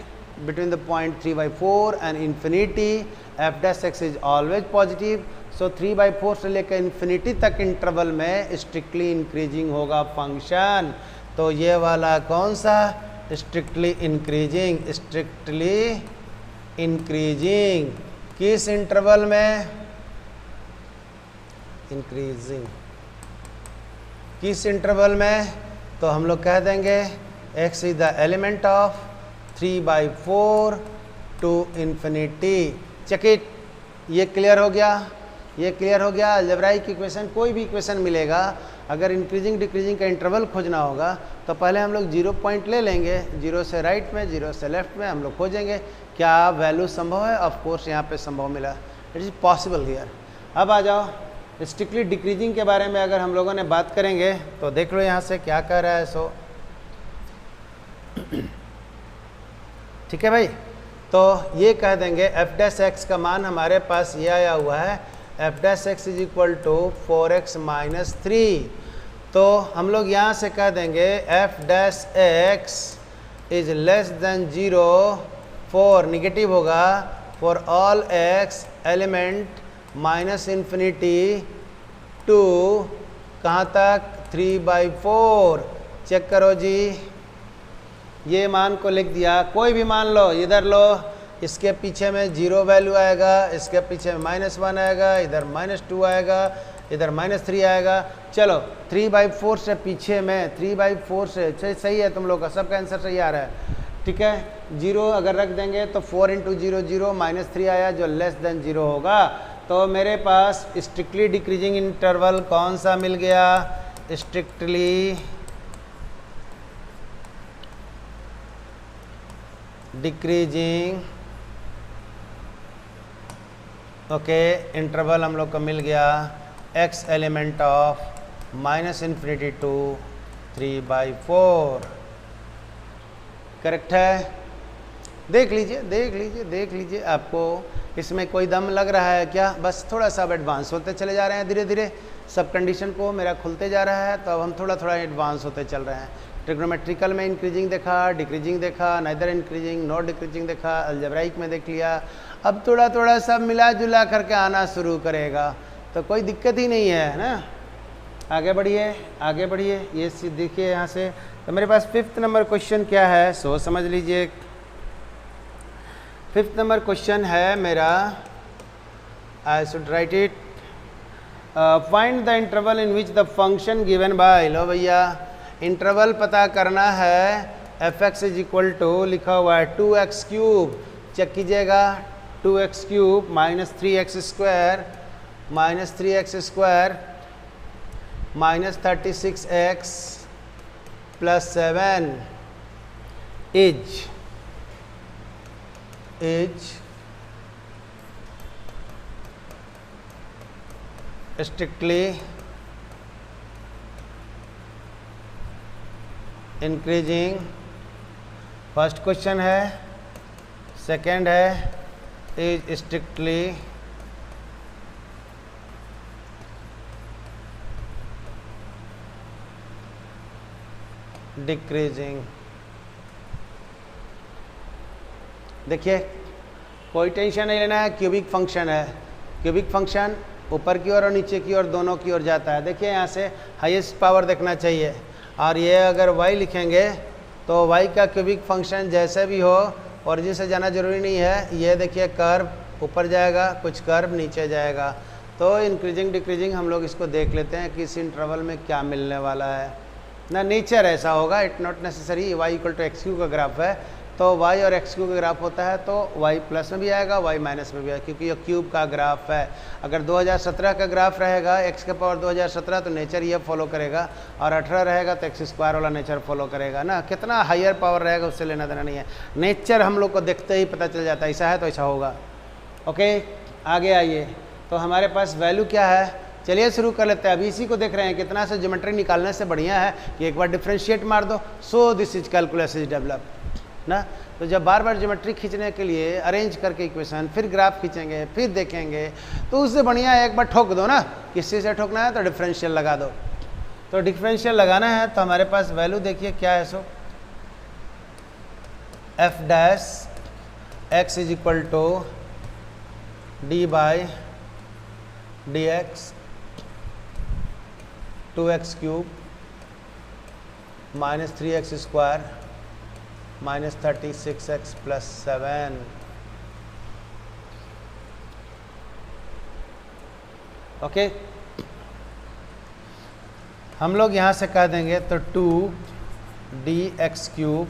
between the point 3/4 and infinity, f dash x is always positive. So 3/4 से लेकर इन्फिनिटी तक इंटरवल में स्ट्रिक्टली इंक्रीजिंग होगा function. तो ये वाला कौन सा, स्ट्रिक्टली इंक्रीजिंग, स्ट्रिक्टली इंक्रीजिंग किस इंटरवल में, इंक्रीजिंग किस इंटरवल में, तो हम लोग कह देंगे x is the element of 3/4 to infinity। Check it, ये क्लियर हो गया, ये क्लियर हो गया। अलजेब्राइक इक्वेशन, कोई भी इक्वेशन मिलेगा, अगर इंक्रीजिंग डिक्रीजिंग का इंटरवल खोजना होगा तो पहले हम लोग 0 पॉइंट ले लेंगे, 0 से राइट में, 0 से लेफ्ट में हम लोग खोजेंगे क्या वैल्यू संभव है। ऑफ कोर्स यहाँ पे संभव मिला, इट इज़ पॉसिबल हियर। अब आ जाओ स्ट्रिक्टली डिक्रीजिंग के बारे में अगर हम लोगों ने बात करेंगे तो देख लो यहाँ से क्या कह रहा है। सो ठीक है भाई, तो ये कह देंगे f डैश x का मान हमारे पास ये आया हुआ है, f dash x is equal to 4x minus 3। तो हम लोग यहाँ से कह देंगे f dash x is less than 0 for, negative होगा, for all x element minus infinity to कहाँ तक, 3/4। चेक करो जी, ये मान को लिख दिया, कोई भी मान लो, इधर लो, इसके पीछे में 0 वैल्यू आएगा, इसके पीछे में -1 आएगा, इधर -2 आएगा, इधर -3 आएगा। चलो 3/4 से पीछे में 3/4 से सही है, तुम लोग का सबका आंसर सही आ रहा है। ठीक है, 0 अगर रख देंगे तो 4 × 0 0, -3 आया जो लेस देन 0 होगा। तो मेरे पास स्ट्रिक्टली डिक्रीजिंग इंटरवल कौन सा मिल गया, स्ट्रिक्टली डिक्रीजिंग, ओके, इंटरवल हम लोग को मिल गया x element of -infinity to 3/4। Correct है, देख लीजिए देख लीजिए देख लीजिए, आपको इसमें कोई दम लग रहा है क्या? बस थोड़ा सा अब एडवांस होते चले जा रहे हैं, धीरे धीरे सब कंडीशन को मेरा खुलते जा रहा है, तो अब हम थोड़ा थोड़ा एडवांस होते चल रहे हैं। ट्रिग्नोमेट्रिकल में इंक्रीजिंग देखा, डिक्रीजिंग देखा, नाइदर इंक्रीजिंग नॉट डिक्रीजिंग देखा, अलजेब्राइक में देख लिया। अब थोड़ा थोड़ा सब मिला जुला करके आना शुरू करेगा, तो कोई दिक्कत ही नहीं है ना। आगे बढ़िए आगे बढ़िए, ये देखिए यहाँ से। तो मेरे पास 5th नंबर क्वेश्चन क्या है, सो समझ लीजिए। 5th नंबर क्वेश्चन है मेरा, I should write it, find the interval in which the function given by, लो भैया इंटरवल पता करना है, f(x) इज इक्वल टू लिखा हुआ है 2x³ चेक कीजिएगा, 2x³ -3x² -36x + 7 is strictly increasing. First question है, सेकंड है इज स्ट्रिक्टली डिक्रीजिंग। देखिए कोई टेंशन नहीं लेना है, क्यूबिक फंक्शन है, क्यूबिक फंक्शन ऊपर की ओर और नीचे की ओर दोनों की ओर जाता है। देखिए यहाँ से हाईएस्ट पावर देखना चाहिए, और ये अगर y लिखेंगे तो y का क्यूबिक फंक्शन जैसे भी हो ओरिजिन से जाना जरूरी नहीं है। ये देखिए कर्व ऊपर जाएगा, कुछ कर्व नीचे जाएगा। तो इंक्रीजिंग डिक्रीजिंग हम लोग इसको देख लेते हैं कि इस इंटरवल में क्या मिलने वाला है ना। नेचर ऐसा होगा, it not necessary. y equal to x cube का ग्राफ है तो y और एक्स क्यू का ग्राफ होता है तो y प्लस में भी आएगा, y माइनस में भी आएगा, क्योंकि ये क्यूब का ग्राफ है। अगर 2017 का ग्राफ रहेगा x के पावर 2017 तो नेचर ये फॉलो करेगा, और 18 रहेगा तो एक्स स्क्वायर वाला नेचर फॉलो करेगा ना। कितना हायर पावर रहेगा उससे लेना देना नहीं है, नेचर हम लोग को देखते ही पता चल जाता है, ऐसा है तो ऐसा होगा। ओके, आगे आइए। तो हमारे पास वैल्यू क्या है, चलिए शुरू कर लेते हैं। अभी इसी को देख रहे हैं, कितना से ज्योमेट्री निकालने से बढ़िया है कि एक बार डिफरेंशिएट मार दो। So this is calculus is develop ना। तो जब बार बार ज्योमेट्री खींचने के लिए अरेंज करके इक्वेशन, फिर ग्राफ खींचेंगे, फिर देखेंगे, तो उससे बढ़िया एक बार ठोक दो ना। किसी से ठोकना है तो डिफरेंशियल लगा दो। तो डिफरेंशियल लगाना है तो हमारे पास वैल्यू देखिए क्या है। So f dash x is equal to d by D x 2x cube minus 3x square minus 36x plus 7। Okay, हम लोग यहाँ से कह देंगे तो 2dx cube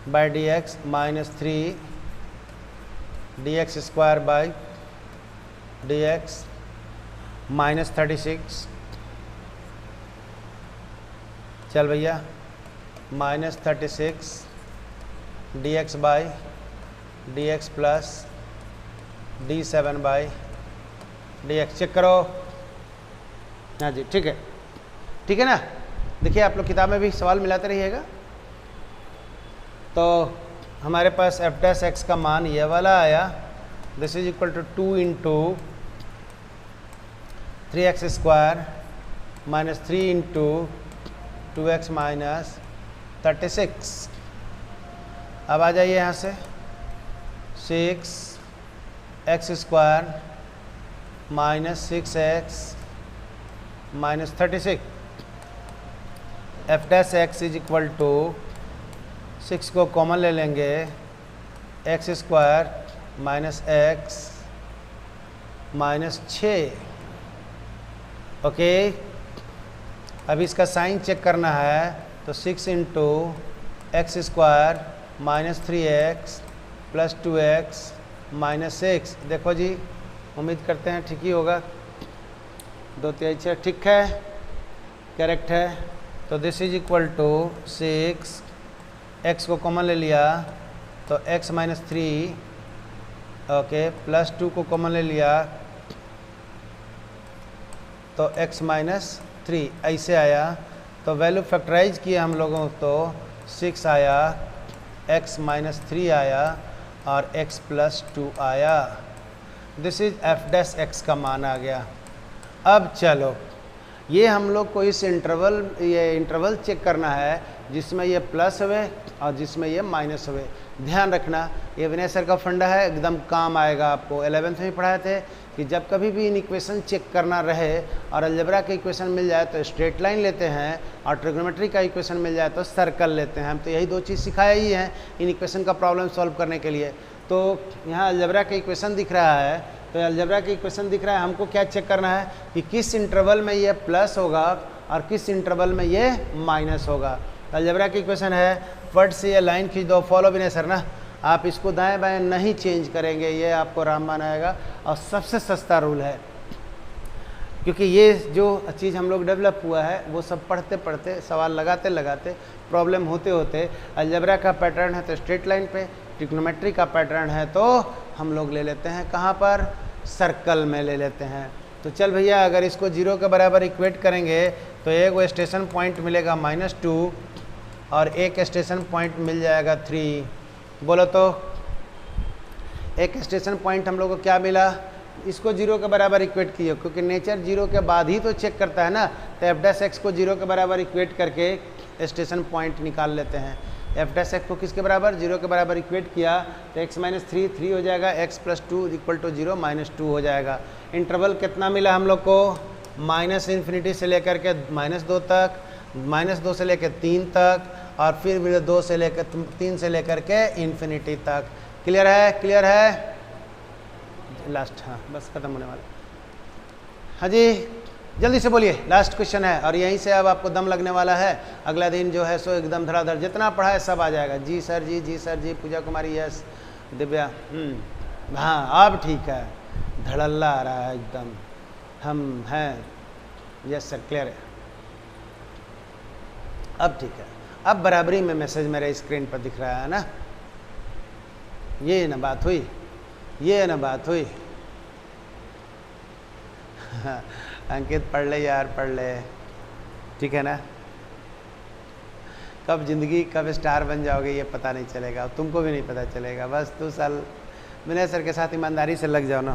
by D x minus 3dx square by D x minus 36, चल भैया, minus 36 d x by D x plus d7 by D x. Check करो। हाँ जी, ठीक है ना। देखिए आप लोग किताब में भी सवाल मिलाते रहिएगा। तो हमारे पास एफ डैश एक्स का मान ये वाला आया, this is equal to 2 into 3x square minus 3 into 2x minus 36। अब आ जाइए यहाँ से 6x square minus 6x minus 36। F dash x is equal to 6 को कॉमन ले लेंगे, x square minus x minus 6। Okay, अब इसका साइन चेक करना है तो 6 into x square minus 3x plus 2x minus 6। देखो जी, उम्मीद करते हैं ठीक ही होगा। 2 3 6 ठीक है, करेक्ट है। तो this is equal to 6, x को कॉमन ले लिया तो x माइनस 3, ओके, प्लस 2 को कॉमन ले लिया तो x माइनस 3 ऐसे आया। तो वैल्यू फैक्टराइज किया हम लोगों तो 6 आया, x माइनस 3 आया और x प्लस 2 आया। This is F dash x का मान आ गया। अब चलो ये हम लोग को इस इंटरवल चेक करना है जिसमें ये प्लस हुए और जिसमें ये माइनस हुए। ध्यान रखना, ये विनय सर का फंडा है, एकदम काम आएगा आपको। 11th में पढ़ाए थे कि जब कभी भी इन इक्वेशन चेक करना रहे और अलजेब्रा का इक्वेशन मिल जाए तो स्ट्रेट लाइन लेते हैं, और ट्रिग्नोमेट्री का इक्वेशन मिल जाए तो सर्कल लेते हैं। हम तो यही 2 चीज़ सिखाया ही है इन इक्वेशन का प्रॉब्लम सॉल्व करने के लिए। तो यहाँ अलजेब्रा का इक्वेशन दिख रहा है, तो अलजेब्रा का इक्वेशन दिख रहा है, हमको क्या चेक करना है कि किस इंटरवल में ये प्लस होगा और किस इंटरवल में ये माइनस होगा। अलजेब्रा की इक्वेशन है, फट से ये लाइन खींच दो, फॉलो भी नहीं सर ना, आप इसको दाएं बाएं नहीं चेंज करेंगे, ये आपको रामबान आएगा। और सबसे सस्ता रूल है, क्योंकि ये जो चीज़ हम लोग डेवलप हुआ है वो सब पढ़ते पढ़ते, सवाल लगाते लगाते, प्रॉब्लम होते होते, अलजेब्रा का पैटर्न है तो स्ट्रेट लाइन पे, ट्रिग्नोमेट्री का पैटर्न है तो हम लोग ले लेते हैं कहाँ पर, सर्कल में ले लेते हैं। तो चल भैया, अगर इसको 0 के बराबर इक्वेट करेंगे तो एक वो स्टेशन पॉइंट मिलेगा -2 और एक स्टेशन पॉइंट मिल जाएगा 3। बोलो तो एक स्टेशन पॉइंट हम लोग को क्या मिला, इसको 0 के बराबर इक्वेट किए, क्योंकि नेचर 0 के बाद ही तो चेक करता है ना। तो एफ डैश एक्स को 0 के बराबर इक्वेट करके स्टेशन पॉइंट निकाल लेते हैं। एफ डैश एक्स को किसके बराबर, 0 के बराबर इक्वेट किया तो x माइनस 3 हो जाएगा, x प्लस 2 इक्वल टू 0 -2 हो जाएगा। इंटरवल कितना मिला हम लोग को, -∞ से लेकर के -2 तक, -2 से लेकर 3 तक, और फिर 2 से लेकर 3 से लेकर के इन्फिनिटी तक। क्लियर है? क्लियर है? लास्ट, हाँ बस खत्म होने वाला। हाँ जी जल्दी से बोलिए, लास्ट क्वेश्चन है और यहीं से अब आपको दम लगने वाला है। अगला दिन जो है सो एकदम धड़ाधड़ जितना पढ़ा है सब आ जाएगा। जी सर जी, जी सर जी, पूजा कुमारी यस, दिव्या हाँ अब ठीक है, धड़ल्ला आ रहा है एकदम, हम हैं यस सर क्लियर है, अब ठीक है। अब बराबरी में मैसेज मेरे स्क्रीन पर दिख रहा है ना, ये ना बात हुई, ये ना बात हुई। अंकित पढ़ ले यार, पढ़ ले, ठीक है ना। कब ज़िंदगी कब स्टार बन जाओगे ये पता नहीं चलेगा, तुमको भी नहीं पता चलेगा, बस 2 साल विनय सर के साथ ईमानदारी से लग जाओ ना।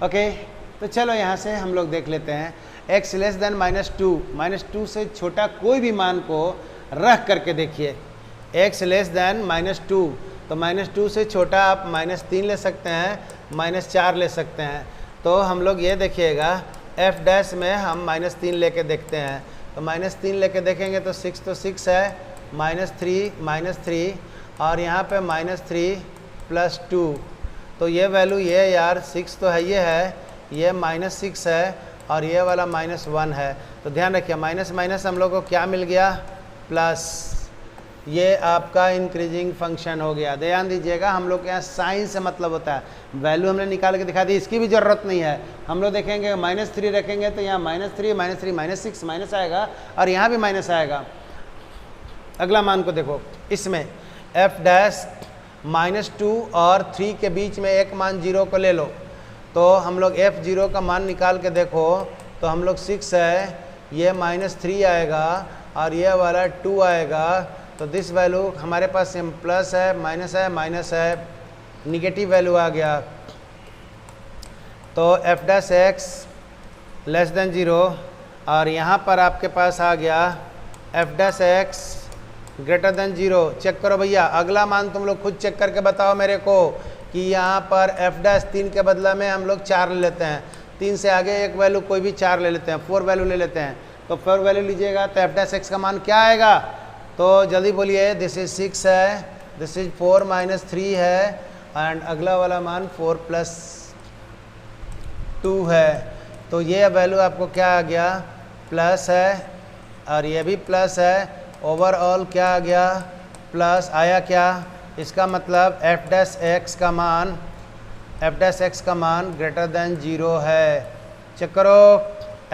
ओके तो चलो यहाँ से हम लोग देख लेते हैं x लेस देन -2 से छोटा कोई भी मान को रख करके देखिए। x लेस देन -2 तो -2 से छोटा आप -3 ले सकते हैं, -4 ले सकते हैं। तो हम लोग ये देखिएगा f डैश में हम -3 लेके देखते हैं, तो -3 लेके देखेंगे तो 6 तो 6 है, -3 और यहाँ पे -3 + 2 तो ये वैल्यू ये यार 6 तो है, ये -6 है और ये वाला -1 है। तो ध्यान रखिए माइनस माइनस हम लोग को क्या मिल गया, प्लस। ये आपका इंक्रीजिंग फंक्शन हो गया। ध्यान दीजिएगा हम लोग के यहाँ साइन से मतलब होता है, वैल्यू हमने निकाल के दिखा दी, इसकी भी ज़रूरत नहीं है। हम लोग देखेंगे -3 रखेंगे तो यहाँ -3 -6 माइनस आएगा और यहाँ भी माइनस आएगा। अगला मान को देखो, इसमें f डैश -2 और 3 के बीच में एक मान 0 को ले लो, तो हम लोग f0 का मान निकाल के देखो तो हम लोग 6 है, ये -3 आएगा और ये वाला 2 आएगा। तो दिस वैल्यू हमारे पास प्लस है, माइनस है, निगेटिव वैल्यू आ गया। तो f dash x less than 0 और यहाँ पर आपके पास आ गया f dash x greater than 0। Check करो भैया, अगला मान तुम लोग खुद चेक करके बताओ मेरे को कि यहाँ पर f डैश 3 के बदला में हम लोग 4 ले लेते हैं, 3 से आगे एक वैल्यू कोई भी 4 ले लेते हैं, 4 वैल्यू ले लेते हैं। तो 4 वैल्यू लीजिएगा तो f डैश x का मान क्या आएगा, तो जल्दी बोलिए। दिस इज 6 है, दिस इज 4 - 3 है एंड अगला वाला मान 4 + 2 है। तो ये वैल्यू आपको क्या आ गया, प्लस है और ये भी प्लस है। ओवरऑल क्या आ गया, प्लस आया क्या, इसका मतलब f डैश x का मान ग्रेटर देन 0 है। चेक करो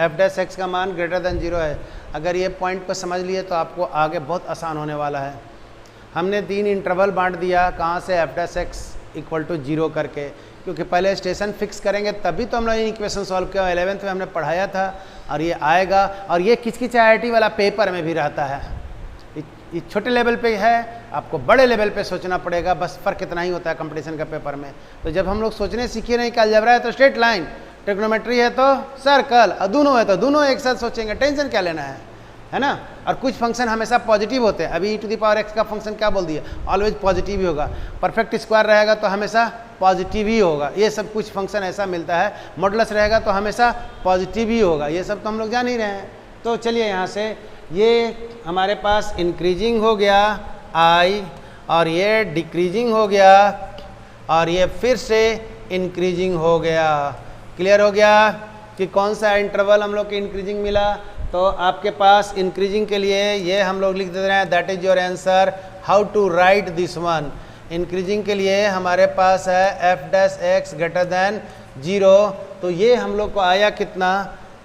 f डैश x का मान ग्रेटर देन 0 है। अगर ये पॉइंट को समझ लिए तो आपको आगे बहुत आसान होने वाला है। हमने 3 इंटरवल बांट दिया, कहाँ से, f डैश x = 0 करके, क्योंकि पहले स्टेशन फिक्स करेंगे तभी तो हम लोग इक्वेशन सॉल्व किया। 11th में हमने पढ़ाया था और ये आएगा। और ये किच IIT वाला पेपर में भी रहता है। ये छोटे लेवल पे है, आपको बड़े लेवल पे सोचना पड़ेगा, बस फ़र्क इतना ही होता है कंपटीशन का पेपर में। तो जब हम लोग सोचने सीखे नहीं कि अलजेब्रा है तो स्ट्रेट लाइन, ट्रिग्नोमेट्री है तो सर्कल, और दोनों है तो दोनों एक साथ सोचेंगे, टेंशन क्या लेना है ना। और कुछ फंक्शन हमेशा पॉजिटिव होते हैं। अभी e⁻x का फंक्शन क्या बोल दिया, ऑलवेज पॉजिटिव ही होगा। परफेक्ट स्क्वायर रहेगा तो हमेशा पॉजिटिव ही होगा। ये सब कुछ फंक्शन ऐसा मिलता है। मॉडुलस रहेगा तो हमेशा पॉजिटिव ही होगा। ये सब तो हम लोग जान ही रहे हैं। तो चलिए यहाँ से ये हमारे पास इंक्रीजिंग हो गया i और ये डिक्रीजिंग हो गया और ये फिर से इंक्रीजिंग हो गया। क्लियर हो गया कि कौन सा इंटरवल हम लोग को इंक्रीजिंग मिला। तो आपके पास इंक्रीजिंग के लिए ये हम लोग लिख दे रहे हैं, that is your answer. How to write this one. Increasing के लिए हमारे पास है f dash x greater than 0। तो ये हम लोग को आया कितना,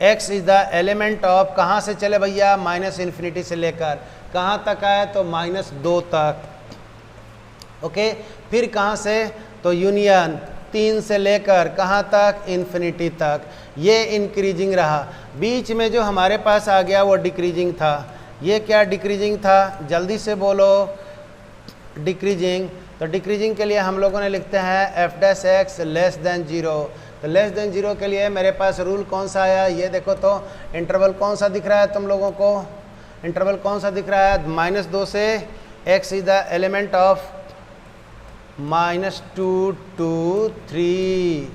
x is the element of, कहाँ से चले भैया, -∞ से लेकर कहाँ तक आए तो -2 तक। ओके, फिर कहाँ से, तो यूनियन 3 से लेकर कहाँ तक, इन्फिनिटी तक। ये इंक्रीजिंग रहा। बीच में जो हमारे पास आ गया वो डिक्रीजिंग था। ये क्या डिक्रीजिंग था, जल्दी से बोलो, डिक्रीजिंग। तो डिक्रीजिंग के लिए हम लोगों ने लिखते हैं f dash x less than 0। तो लेस देन 0 के लिए मेरे पास रूल कौन सा आया, ये देखो तो इंटरवल कौन सा दिख रहा है तुम लोगों को, इंटरवल कौन सा दिख रहा है, -2 से x is the element of -2 to 3।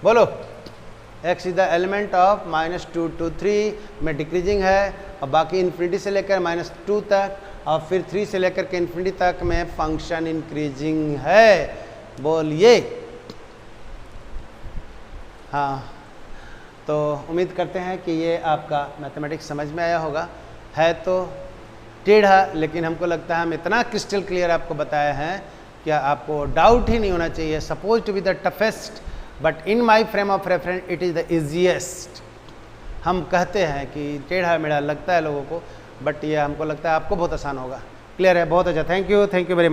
बोलो, x is the element of -2 to 3 में डिक्रीजिंग है और बाकी इन्फिनिटी से लेकर -2 तक। और फिर 3 से लेकर के इन्फिनिटी तक में फंक्शन इंक्रीजिंग है। बोलिए हाँ। तो उम्मीद करते हैं कि ये आपका मैथमेटिक्स समझ में आया होगा। है तो टेढ़ा, लेकिन हमको लगता है हम इतना क्रिस्टल क्लियर आपको बताया है कि आपको डाउट ही नहीं होना चाहिए। Suppose to be the toughest but in my frame of reference it is the easiest. हम कहते हैं कि टेढ़ा मेढ़ा लगता है लोगों को, बट ये हमको लगता है आपको बहुत आसान होगा। क्लियर है? बहुत अच्छा, थैंक यू वेरी मच।